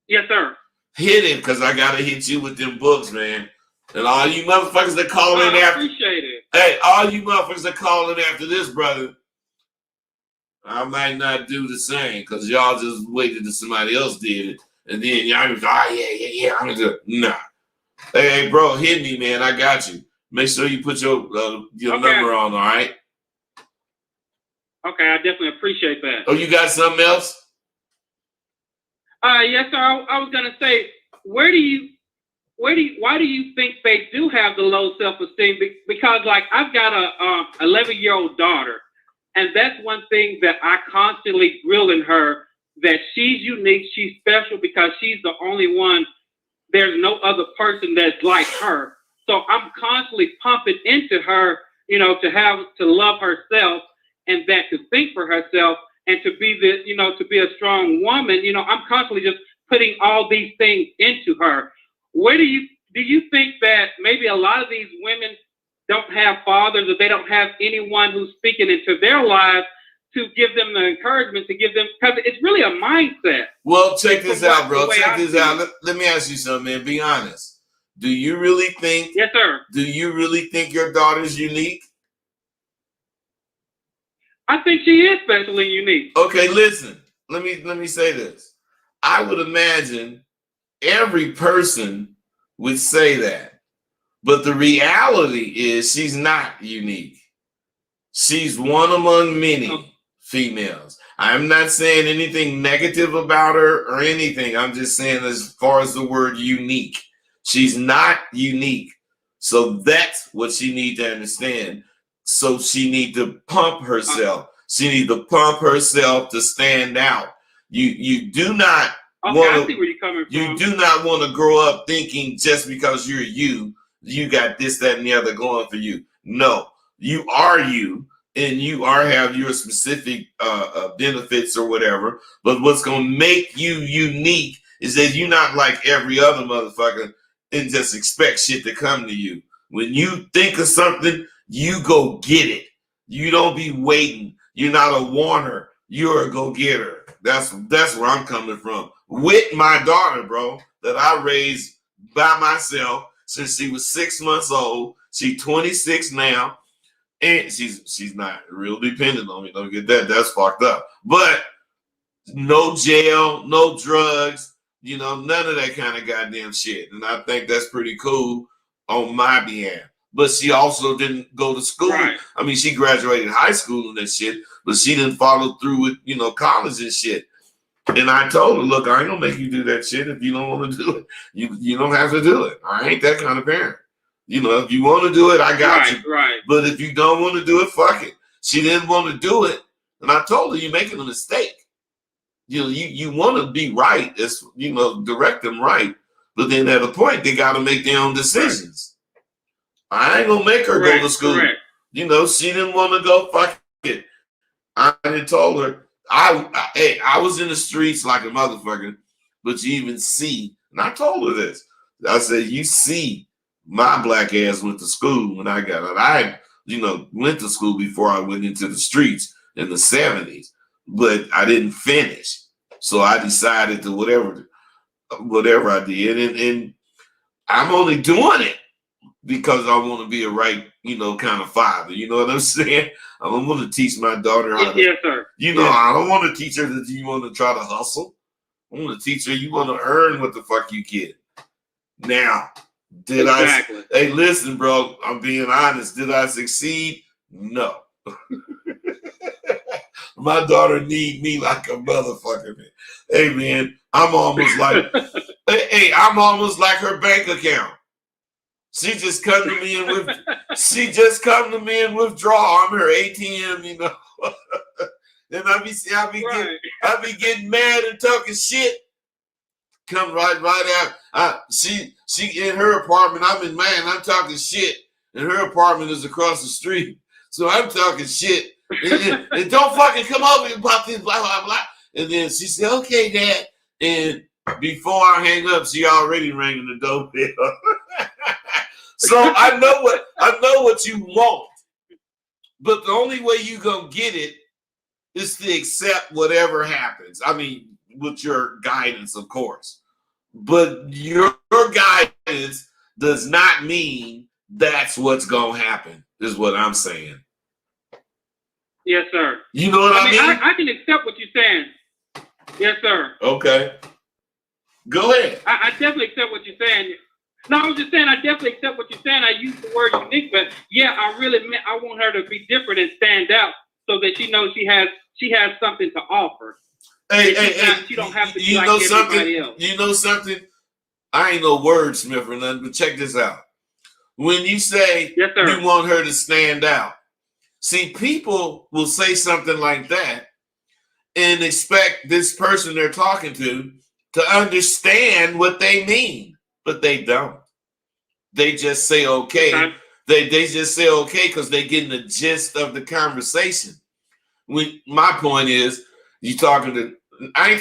Yes, sir. Hit it, because I got to hit you with them books, man. And all you motherfuckers that call in after. I appreciate it. Hey, all you motherfuckers that call in after this, brother, I might not do the same, because y'all just waited till somebody else did it. And then y'all was yeah, I'm going to do it. Nah. Hey, bro, hit me, man. I got you. Make sure you put your number on, all right? Okay, I definitely appreciate that. Oh, you got something else? Yes, sir. I was gonna say, why do you think they do have the low self-esteem? Because like I've got a 11-year-old daughter, and that's one thing that I constantly grill in her, that she's unique, she's special because she's the only one. There's no other person that's like her. So I'm constantly pumping into her, you know, to love herself and that to think for herself and to be this, you know, to be a strong woman. You know, I'm constantly just putting all these things into her. Where do you think that maybe a lot of these women don't have fathers, or they don't have anyone who's speaking into their lives to give them the encouragement, to give them, because it's really a mindset. Well, check this out, bro. Check this out. Let me ask you something, man. Be honest. Do you really think? Yes, sir. Do you really think your daughter's unique? I think she is specially unique. Okay, listen. Let me say this. I would imagine every person would say that, but the reality is she's not unique. She's one among many females. I'm not saying anything negative about her or anything. I'm just saying as far as the word unique. She's not unique. So that's what she needs to understand. So she needs to pump herself. She needs to pump herself to stand out. You do not want to. You do not want to grow up thinking just because you're you got this, that, and the other going for you. No, you are you, and you have your specific benefits or whatever. But what's gonna make you unique is that you're not like every other motherfucker and just expect shit to come to you. When you think of something, you go get it. You don't be waiting. You're not a Warner. You're a go-getter. That's where I'm coming from. With my daughter, bro, that I raised by myself since she was 6 months old. She's 26 now, and she's not real dependent on me. Don't get that. That's fucked up. But no jail, no drugs, you know, none of that kind of goddamn shit. And I think that's pretty cool on my behalf. But she also didn't go to school. Right. I mean, she graduated high school and that shit, but she didn't follow through with, you know, college and shit. And I told her, look, I ain't gonna make you do that shit if you don't want to do it. You don't have to do it. I ain't that kind of parent. You know, if you want to do it, I got you. Right. But if you don't want to do it, fuck it. She didn't want to do it. And I told her, you're making a mistake. You know, you want to be right. It's, you know, direct them right. But then at a point, they got to make their own decisions. I ain't gonna make her go to school. Correct. You know, she didn't want to go. Fuck it. I didn't told her. I was in the streets like a motherfucker, but you even see, and I told her this. I said, you see, my black ass went to school when I got it. I, you know, went to school before I went into the streets in the 70s, but I didn't finish. So I decided to whatever I did, and I'm only doing it because I want to be a right, you know, kind of father. You know what I'm saying? I don't want to teach my daughter how to, yes, sir. You know, I don't want to teach her that you want to try to hustle. I want to teach her you want to earn what the fuck you get. Now, hey, listen, bro, I'm being honest. Did I succeed? No. My daughter need me like a motherfucker, man. Hey, man, I'm almost like, I'm almost like her bank account. She just come to me and withdraw. I'm her ATM, you know. Then I be getting mad and talking shit. Come right out. She in her apartment. I'm in mine. I'm talking shit, and her apartment is across the street. So I'm talking shit. And don't fucking come over about this, blah blah blah. And then she said, "Okay, Dad." And before I hang up, she already rang the doorbell. So I know what you want, but the only way you gonna get it is to accept whatever happens. I mean, with your guidance, of course, but your guidance does not mean that's what's gonna happen. Is what I'm saying. Yes, sir. You know what I mean? I can accept what you're saying. Yes, sir. Okay. Go ahead. I definitely accept what you're saying. No, I was just saying I definitely accept what you're saying. I use the word unique, but yeah, I want her to be different and stand out so that she knows she has something to offer. Hey, she don't have to be like everybody else. You know something? I ain't no wordsmith or nothing, but check this out. When you say you want her to stand out, see, people will say something like that and expect this person they're talking to understand what they mean. But they don't. They just say okay. They just say okay because they're getting the gist of the conversation. My point is, I ain't talking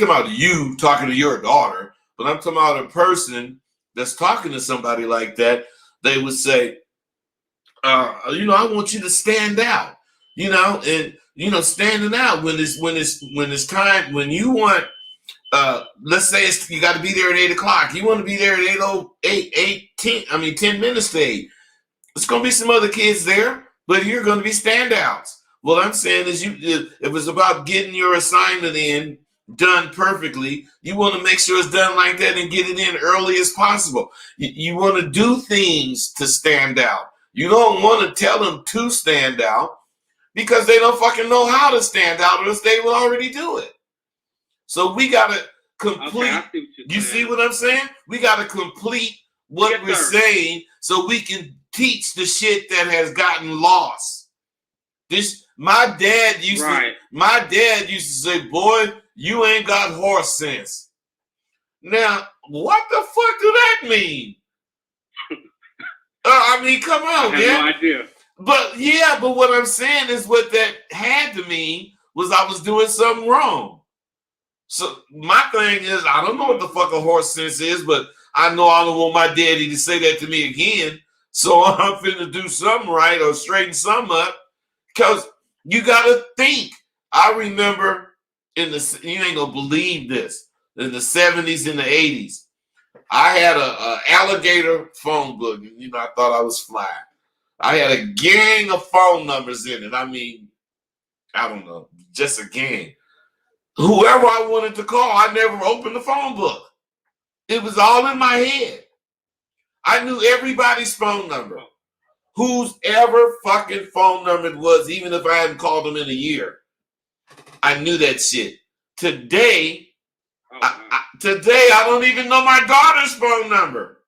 about you talking to your daughter, but I'm talking about a person that's talking to somebody like that. They would say, I want you to stand out, and standing out when it's time, when you want. Let's say you got to be there at 8 o'clock. You want to be there at 10 minutes to 8. There's going to be some other kids there, but you're going to be standouts. What I'm saying is if it's about getting your assignment done perfectly, you want to make sure it's done like that and get it in early as possible. You want to do things to stand out. You don't want to tell them to stand out because they don't fucking know how to stand out or else they will already do it. So we got to complete. Okay, you see what I'm saying? We got to complete what we're saying so we can teach the shit that has gotten lost. My dad used to say, "Boy, you ain't got horse sense." Now, what the fuck do that mean? Come on, man. I have no idea. But what I'm saying is what that had to mean was I was doing something wrong. So my thing is, I don't know what the fuck a horse sense is, but I know I don't want my daddy to say that to me again. So I'm finna do something right or straighten something up because you gotta think. I remember you ain't gonna believe this, in the 70s and the 80s, I had a alligator phone book. I thought I was fly. I had a gang of phone numbers in it. I don't know, just a gang. Whoever I wanted to call, I never opened the phone book. It was all in my head. I knew everybody's phone number. Whose ever fucking phone number it was, even if I hadn't called them in a year. I knew that shit. Today, I don't even know my daughter's phone number.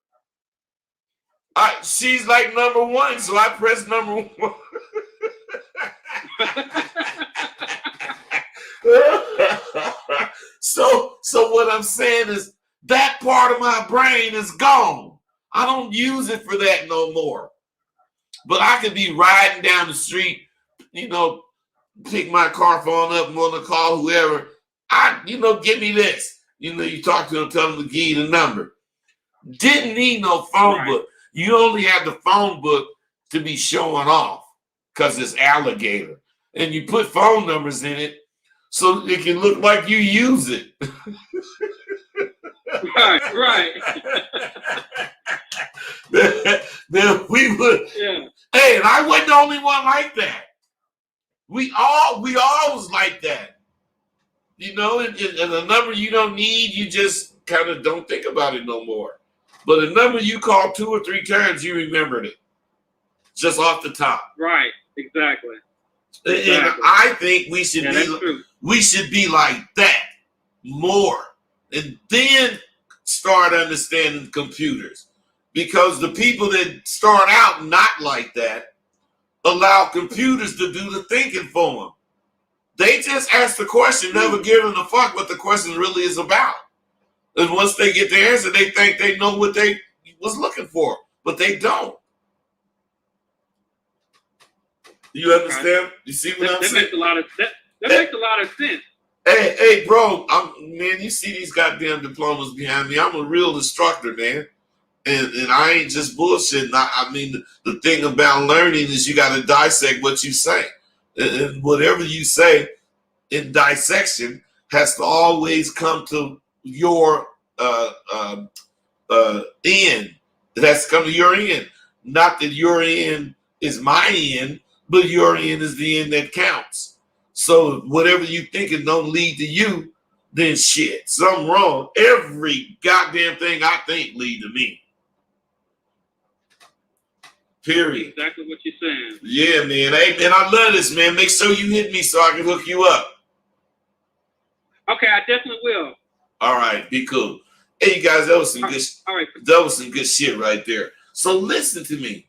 She's like number one, so I press number one. So what I'm saying is that part of my brain is gone. I don't use it for that no more. But I could be riding down the street, pick my car phone up and want to call whoever. Give me this. You talk to them, tell them to give you the number. Didn't need no phone book. You only had the phone book to be showing off because it's alligator. And you put phone numbers in it so it can look like you use it. Right. Then we would. Yeah. Hey, and I wasn't the only one like that. We all was like that. You know, and a number you don't need, you just kind of don't think about it no more. But a number you called 2 or 3 times, you remembered it just off the top. Right. Exactly. And I think we should be like that more, and then start understanding computers, because the people that start out not like that allow computers to do the thinking for them. They just ask the question, never giving a fuck what the question really is about. And once they get the answer, they think they know what they was looking for, but they don't. You understand? You see what I'm saying? That makes a lot of makes a lot of sense. Hey, bro, man, you see these goddamn diplomas behind me. I'm a real instructor, man. And I ain't just bullshitting. I mean, the thing about learning is you got to dissect what you say. And whatever you say in dissection has to always come to your end. It has to come to your end. Not that your end is my end, but your end is the end that counts. So whatever you think it don't lead to you, then shit, something wrong. Every goddamn thing I think lead to me. Period. Exactly what you're saying. Yeah, man. Hey, man, I love this, man. Make sure you hit me so I can hook you up. Okay, I definitely will. All right, be cool. Hey, you guys, that was some good. All right. That was some good shit right there. So listen to me.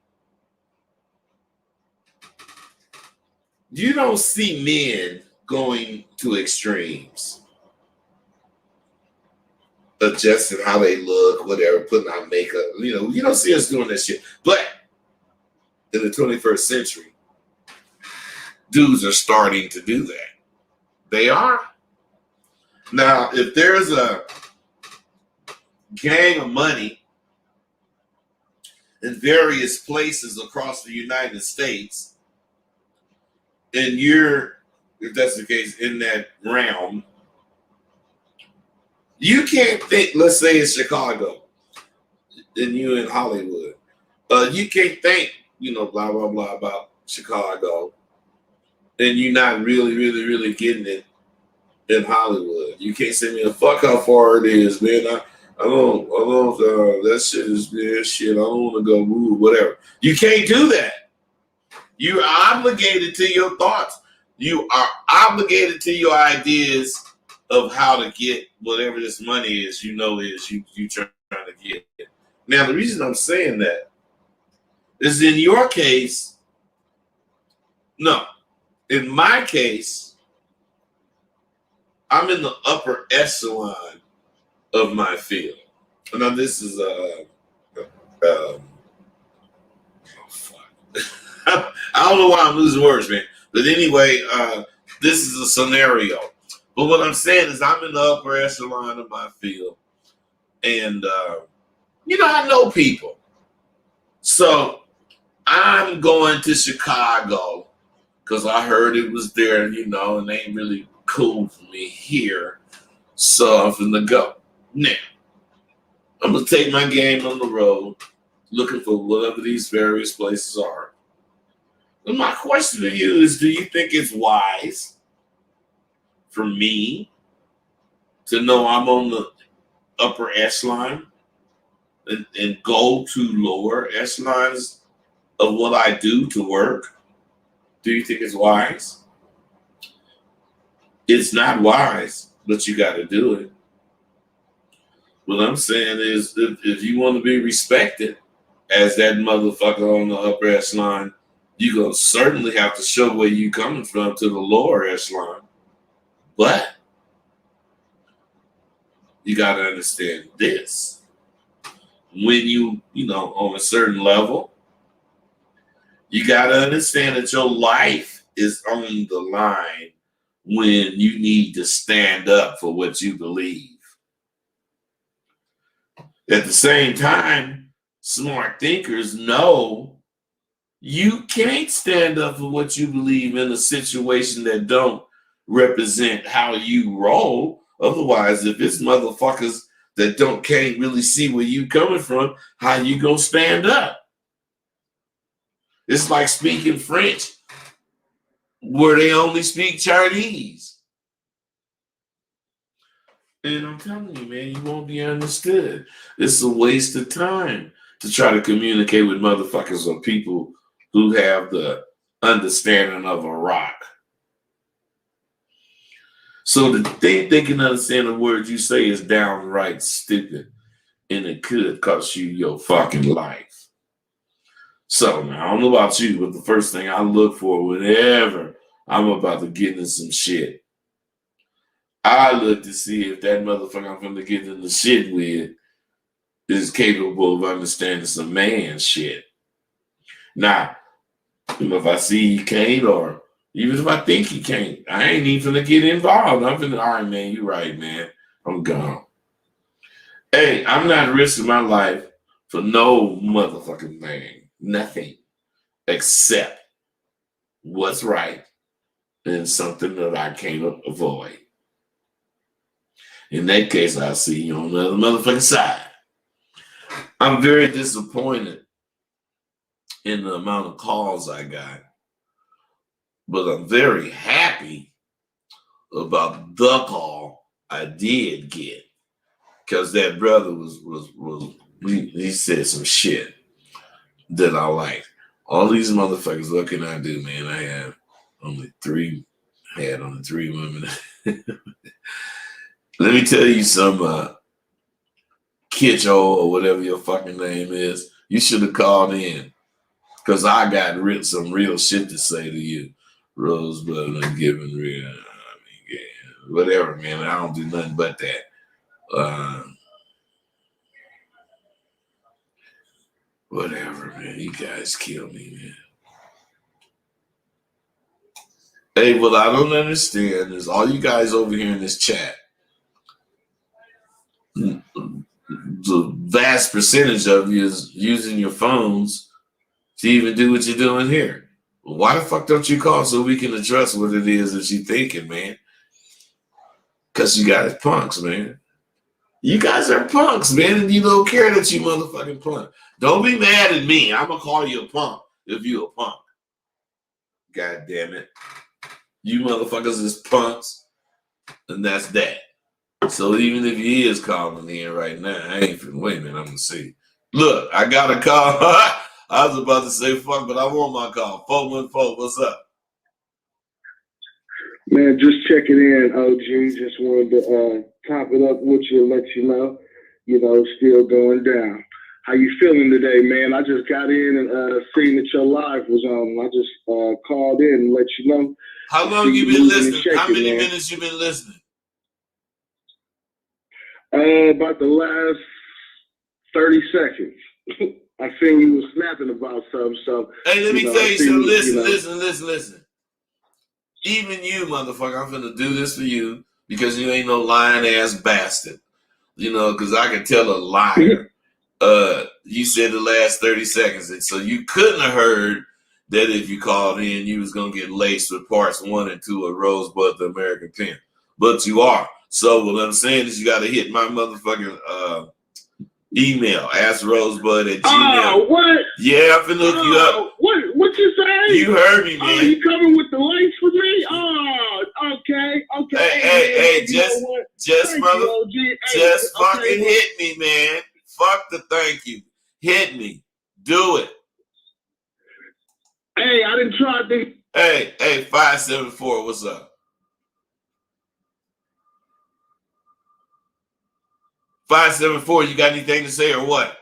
You don't see men going to extremes, adjusting how they look, whatever, putting on makeup. You don't see us doing that shit. But in the 21st century, dudes are starting to do that. They are. Now, if there's a gang of money in various places across the United States, and you're, if that's the case, in that realm, you can't think, let's say it's Chicago, and you in Hollywood. You can't think, blah, blah, blah about Chicago, and you're not really, really, really getting it in Hollywood. You can't say, man, fuck how far it is, man. I don't, that shit is, man, shit, I don't want to go move, whatever. You can't do that. You are obligated to your thoughts. You are obligated to your ideas of how to get whatever this money is, you trying to get it. Now, the reason I'm saying that is in your case, no. In my case, I'm in the upper echelon of my field. Now, this is I don't know why I'm losing words, man. But anyway, this is a scenario. But what I'm saying is I'm in the upper echelon of my field. And, I know people. So I'm going to Chicago because I heard it was there, and they ain't really cool for me here. So I'm finna go. Now, I'm going to take my game on the road, looking for whatever these various places are. And my question to you is, do you think it's wise for me to know I'm on the upper echelon and go to lower echelons of what I do to work? Do you think it's wise? It's not wise, but you got to do it. What I'm saying is, if you want to be respected as that motherfucker on the upper echelon, you're going to certainly have to show where you're coming from to the lower echelon. But you got to understand this. When you on a certain level, you got to understand that your life is on the line when you need to stand up for what you believe. At the same time, smart thinkers know you can't stand up for what you believe in a situation that don't represent how you roll. Otherwise, if it's motherfuckers that can't really see where you coming from, how you gonna stand up? It's like speaking French where they only speak Chinese. And I'm telling you, man, you won't be understood. It's a waste of time to try to communicate with motherfuckers or people who have the understanding of a rock. So to think they can understand the words you say is downright stupid, and it could cost you your fucking life. So now I don't know about you, but the first thing I look for whenever I'm about to get into some shit, I look to see if that motherfucker I'm going to get into shit with is capable of understanding some man shit. Now, if I see he can't, or even if I think he can't, I ain't even gonna get involved. I'm gonna, all right, man, you right, man. I'm gone. Hey, I'm not risking my life for no motherfucking thing. Nothing except what's right and something that I can't avoid. In that case, I'll see you on the other motherfucking side. I'm very disappointed in the amount of calls I got, but I'm very happy about the call I did get, because that brother he said some shit that I liked. All these motherfuckers, what can I do, man? I had only three women. Let me tell you some Kitcho or whatever your fucking name is. You should have called in, because I got some real shit to say to you. Rosebud and giving real, whatever, man. I don't do nothing but that. Whatever, man. You guys kill me, man. Hey, what I don't understand is all you guys over here in this chat, the vast percentage of you is using your phones to even do what you're doing here. Well, why the fuck don't you call so we can address what it is that you're thinking, man? Because you guys punks, man. You guys are punks, man, and you don't care that you motherfucking punk. Don't be mad at me. I'm going to call you a punk if you a punk. God damn it. You motherfuckers is punks, and that's that. So even if he is calling in right now, I ain't finna wait, man. I'm going to see. Look, I got a call. I was about to say fuck, but I want my call. 414, what's up? Man, just checking in, OG. Just wanted to top it up with you and let you know, still going down. How you feeling today, man? I just got in and seen that your live was on. I just called in and let you know. How long you been listening? How many minutes you been listening? About the last 30 seconds. I seen you was snapping about something. So hey, let me tell you something. Listen. Even you, motherfucker, I'm finna do this for you because you ain't no lying ass bastard. Because I can tell a liar. You said the last 30 seconds, and so you couldn't have heard that if you called in, you was gonna get laced with parts 1 and 2 of Rosebud the American Pen. But you are. So what I'm saying is you gotta hit my motherfucking email, askRosebud@gmail. Oh, what? Yeah, I'm finna look you up. What you say? You heard me, man. Oh, you coming with the lace for me? Oh, okay. Hey, just fucking hit me, man. Fuck the thank you. Hit me. Do it. Hey, I didn't try to. Hey, 574, what's up? 574, you got anything to say or what?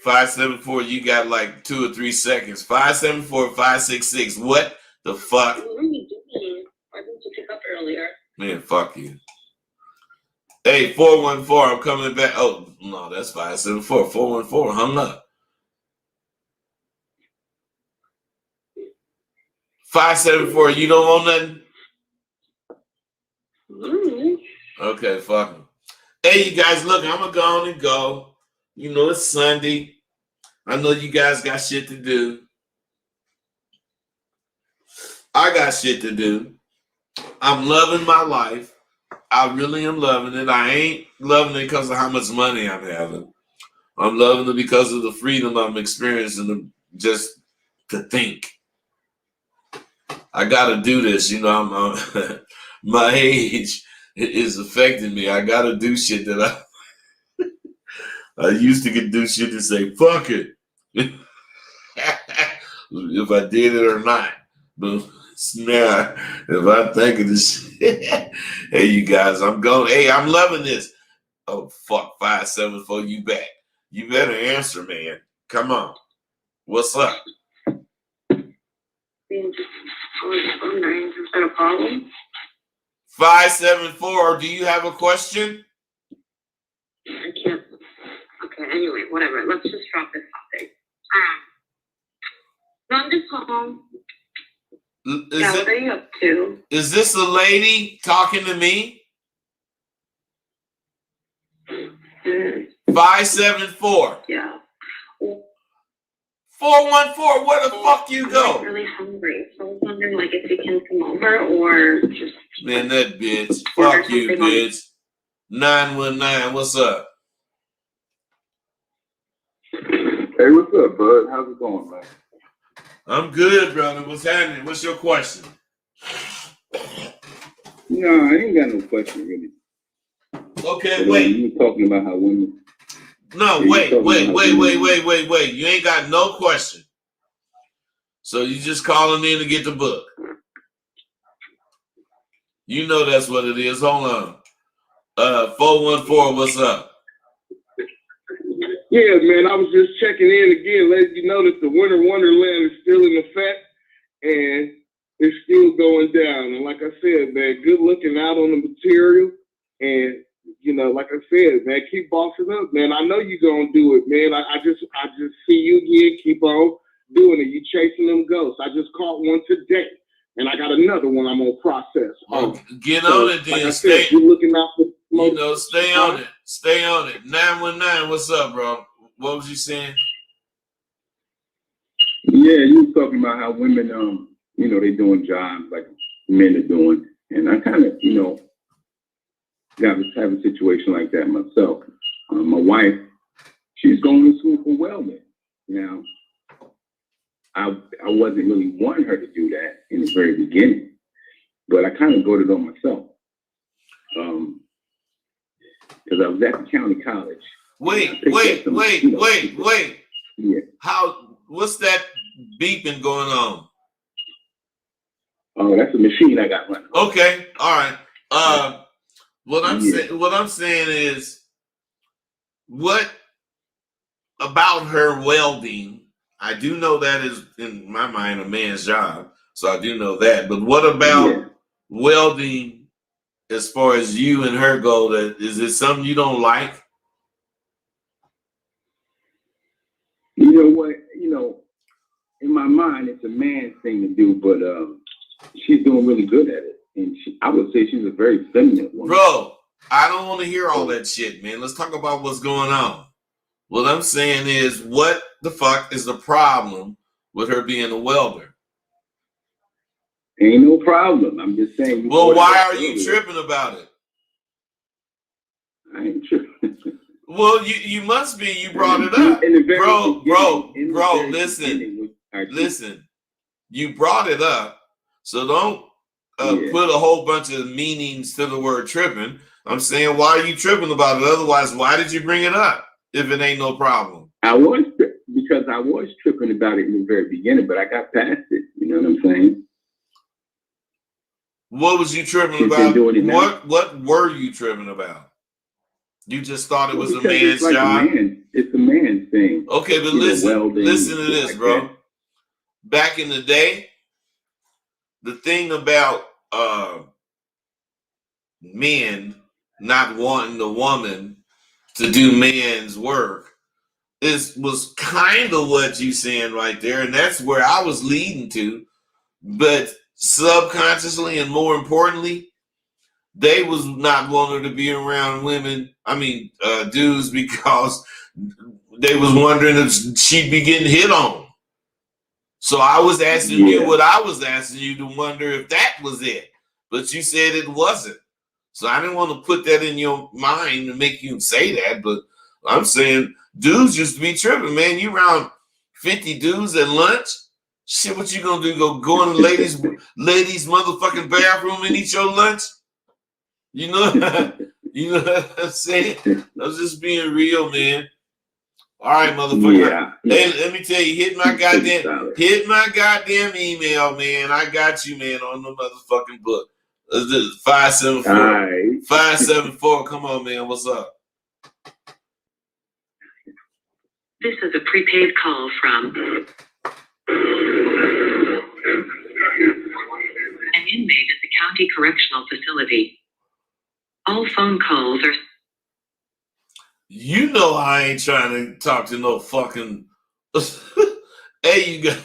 $574, you got like 2 or 3 seconds. 574, 566. What the fuck? What are you doing? Why didn't you pick up earlier? Man, fuck you. Hey, 414, I'm coming back. Oh, no, that's 574. 414, hung up. 574, you don't want nothing? Okay, fuck him. Hey, you guys, look, I'm going to go on and go. It's Sunday. I know you guys got shit to do. I got shit to do. I'm loving my life. I really am loving it. I ain't loving it because of how much money I'm having. I'm loving it because of the freedom I'm experiencing just to think. I gotta do this. You know, I'm my age is affecting me. I gotta do shit that I used to get do shit to say fuck it if I did it or not. But now, if I think of this, hey, you guys, I'm going. Hey, I'm loving this. Oh fuck, 574, you back? You better answer, man. Come on, what's up? I was wondering, is that a problem? 574. Do you have a question? I can't. Okay, anyway, whatever. Let's just drop this topic. So I'm just home. What are you up to? Is this a lady talking to me? 574. Yeah. 414. Where the fuck you go? I'm really hungry, so I was wondering, like, if you can come over or just. Man, that bitch. Fuck you, bitch. 919. What's up? Hey, what's up, bud? How's it going, man? I'm good, brother. What's happening? What's your question? No, I ain't got no question, really. Okay, But, wait. you were talking about how women... No, wait. You ain't got no question. So you just calling in to get the book. You know that's what it is. Hold on. 414, what's up? Yeah, man, I was just checking in again, letting you know that the Winter Wonderland is still in effect and it's still going down. And like I said, man, good looking out on the material. And, you know, like I said, man, keep bossing up, man. I know you're going to do it, man. I just see you here. Keep on doing it. You chasing them ghosts. I just caught one today. And I got another one I'm on process. Well, get on it then. Like I said, you're looking out for stay on it. Stay on it. 919, what's up, bro? What was you saying? Yeah, you was talking about how women, you know, they doing jobs like men are doing. And I kind of, you know, got to have a situation like that myself. My wife, she's going to school for welding. Now, I wasn't really wanting her to do that in the very beginning, but I kind of voted on myself. Because I was at the county college. Wait. Yeah. What's that beeping going on? Oh, that's a machine I got running. Okay, all right. What I'm saying is, what about her welding? I do know that is in my mind a man's job, so I do know that. But what about welding as far as you and her go? That is it something you don't like? You know what? You know, in my mind, it's a man's thing to do, but she's doing really good at it. And I would say she's a very feminine woman. Bro, I don't want to hear all that shit, man. Let's talk about what's going on. What I'm saying is, what the fuck is the problem with her being a welder? Ain't no problem. I'm just saying. Well, why are you tripping about it? I ain't tripping. Well, you must be. You brought it up, bro. Listen. You brought it up, so don't put a whole bunch of meanings to the word tripping. I'm saying, why are you tripping about it? Otherwise, why did you bring it up if it ain't no problem? I was tripping about it in the very beginning, but I got past it. You know what I'm saying? What was you tripping about? What were you tripping about? You just thought it was a man's job? It's a man's thing. Okay, but listen to this, bro. Back in the day, the thing about men not wanting the woman to do man's work was kind of what you saying right there, and that's where I was leading to. But subconsciously and more importantly, they was not wanting to be around dudes, because they was wondering if she'd be getting hit on. So I was asking you what I was asking you, to wonder if that was it. But you said it wasn't. So I didn't want to put that in your mind and make you say that. But I'm saying dudes used to be tripping, man. You around 50 dudes at lunch, Shit, what you gonna do? Go in the ladies motherfucking bathroom and eat your lunch? You know, you know what I'm saying? I'm just being real, man. All right, motherfucker. Yeah. Hey, let me tell you, hit my goddamn email, man. I got you, man, on the motherfucking book. 574. Right. 574. Come on, man. What's up? This is a prepaid call from an inmate at the county correctional facility. All phone calls are... You know I ain't trying to talk to no fucking... Hey, you got...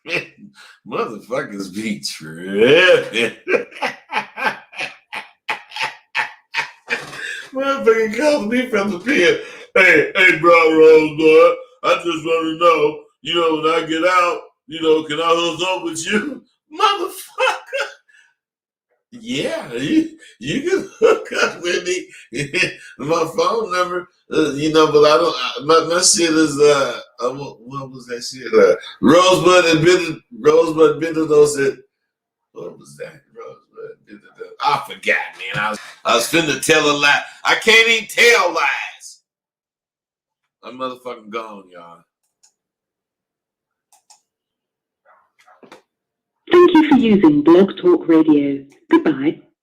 Man, motherfuckers be tripping. Motherfucker calls me from the pen. Hey, bro, Rosebud, I just want to know, you know, when I get out, you know, can I hook up with you? Motherfucker. Yeah, you can hook up with me. My phone number, you know, but I don't, my shit is, what was that shit? Rosebud Bendido said, what was that? Rosebud Bendido. I forgot, man. I was finna tell a lie. I can't even tell lies. I'm motherfucking gone, y'all. Thank you for using Blog Talk Radio. Goodbye.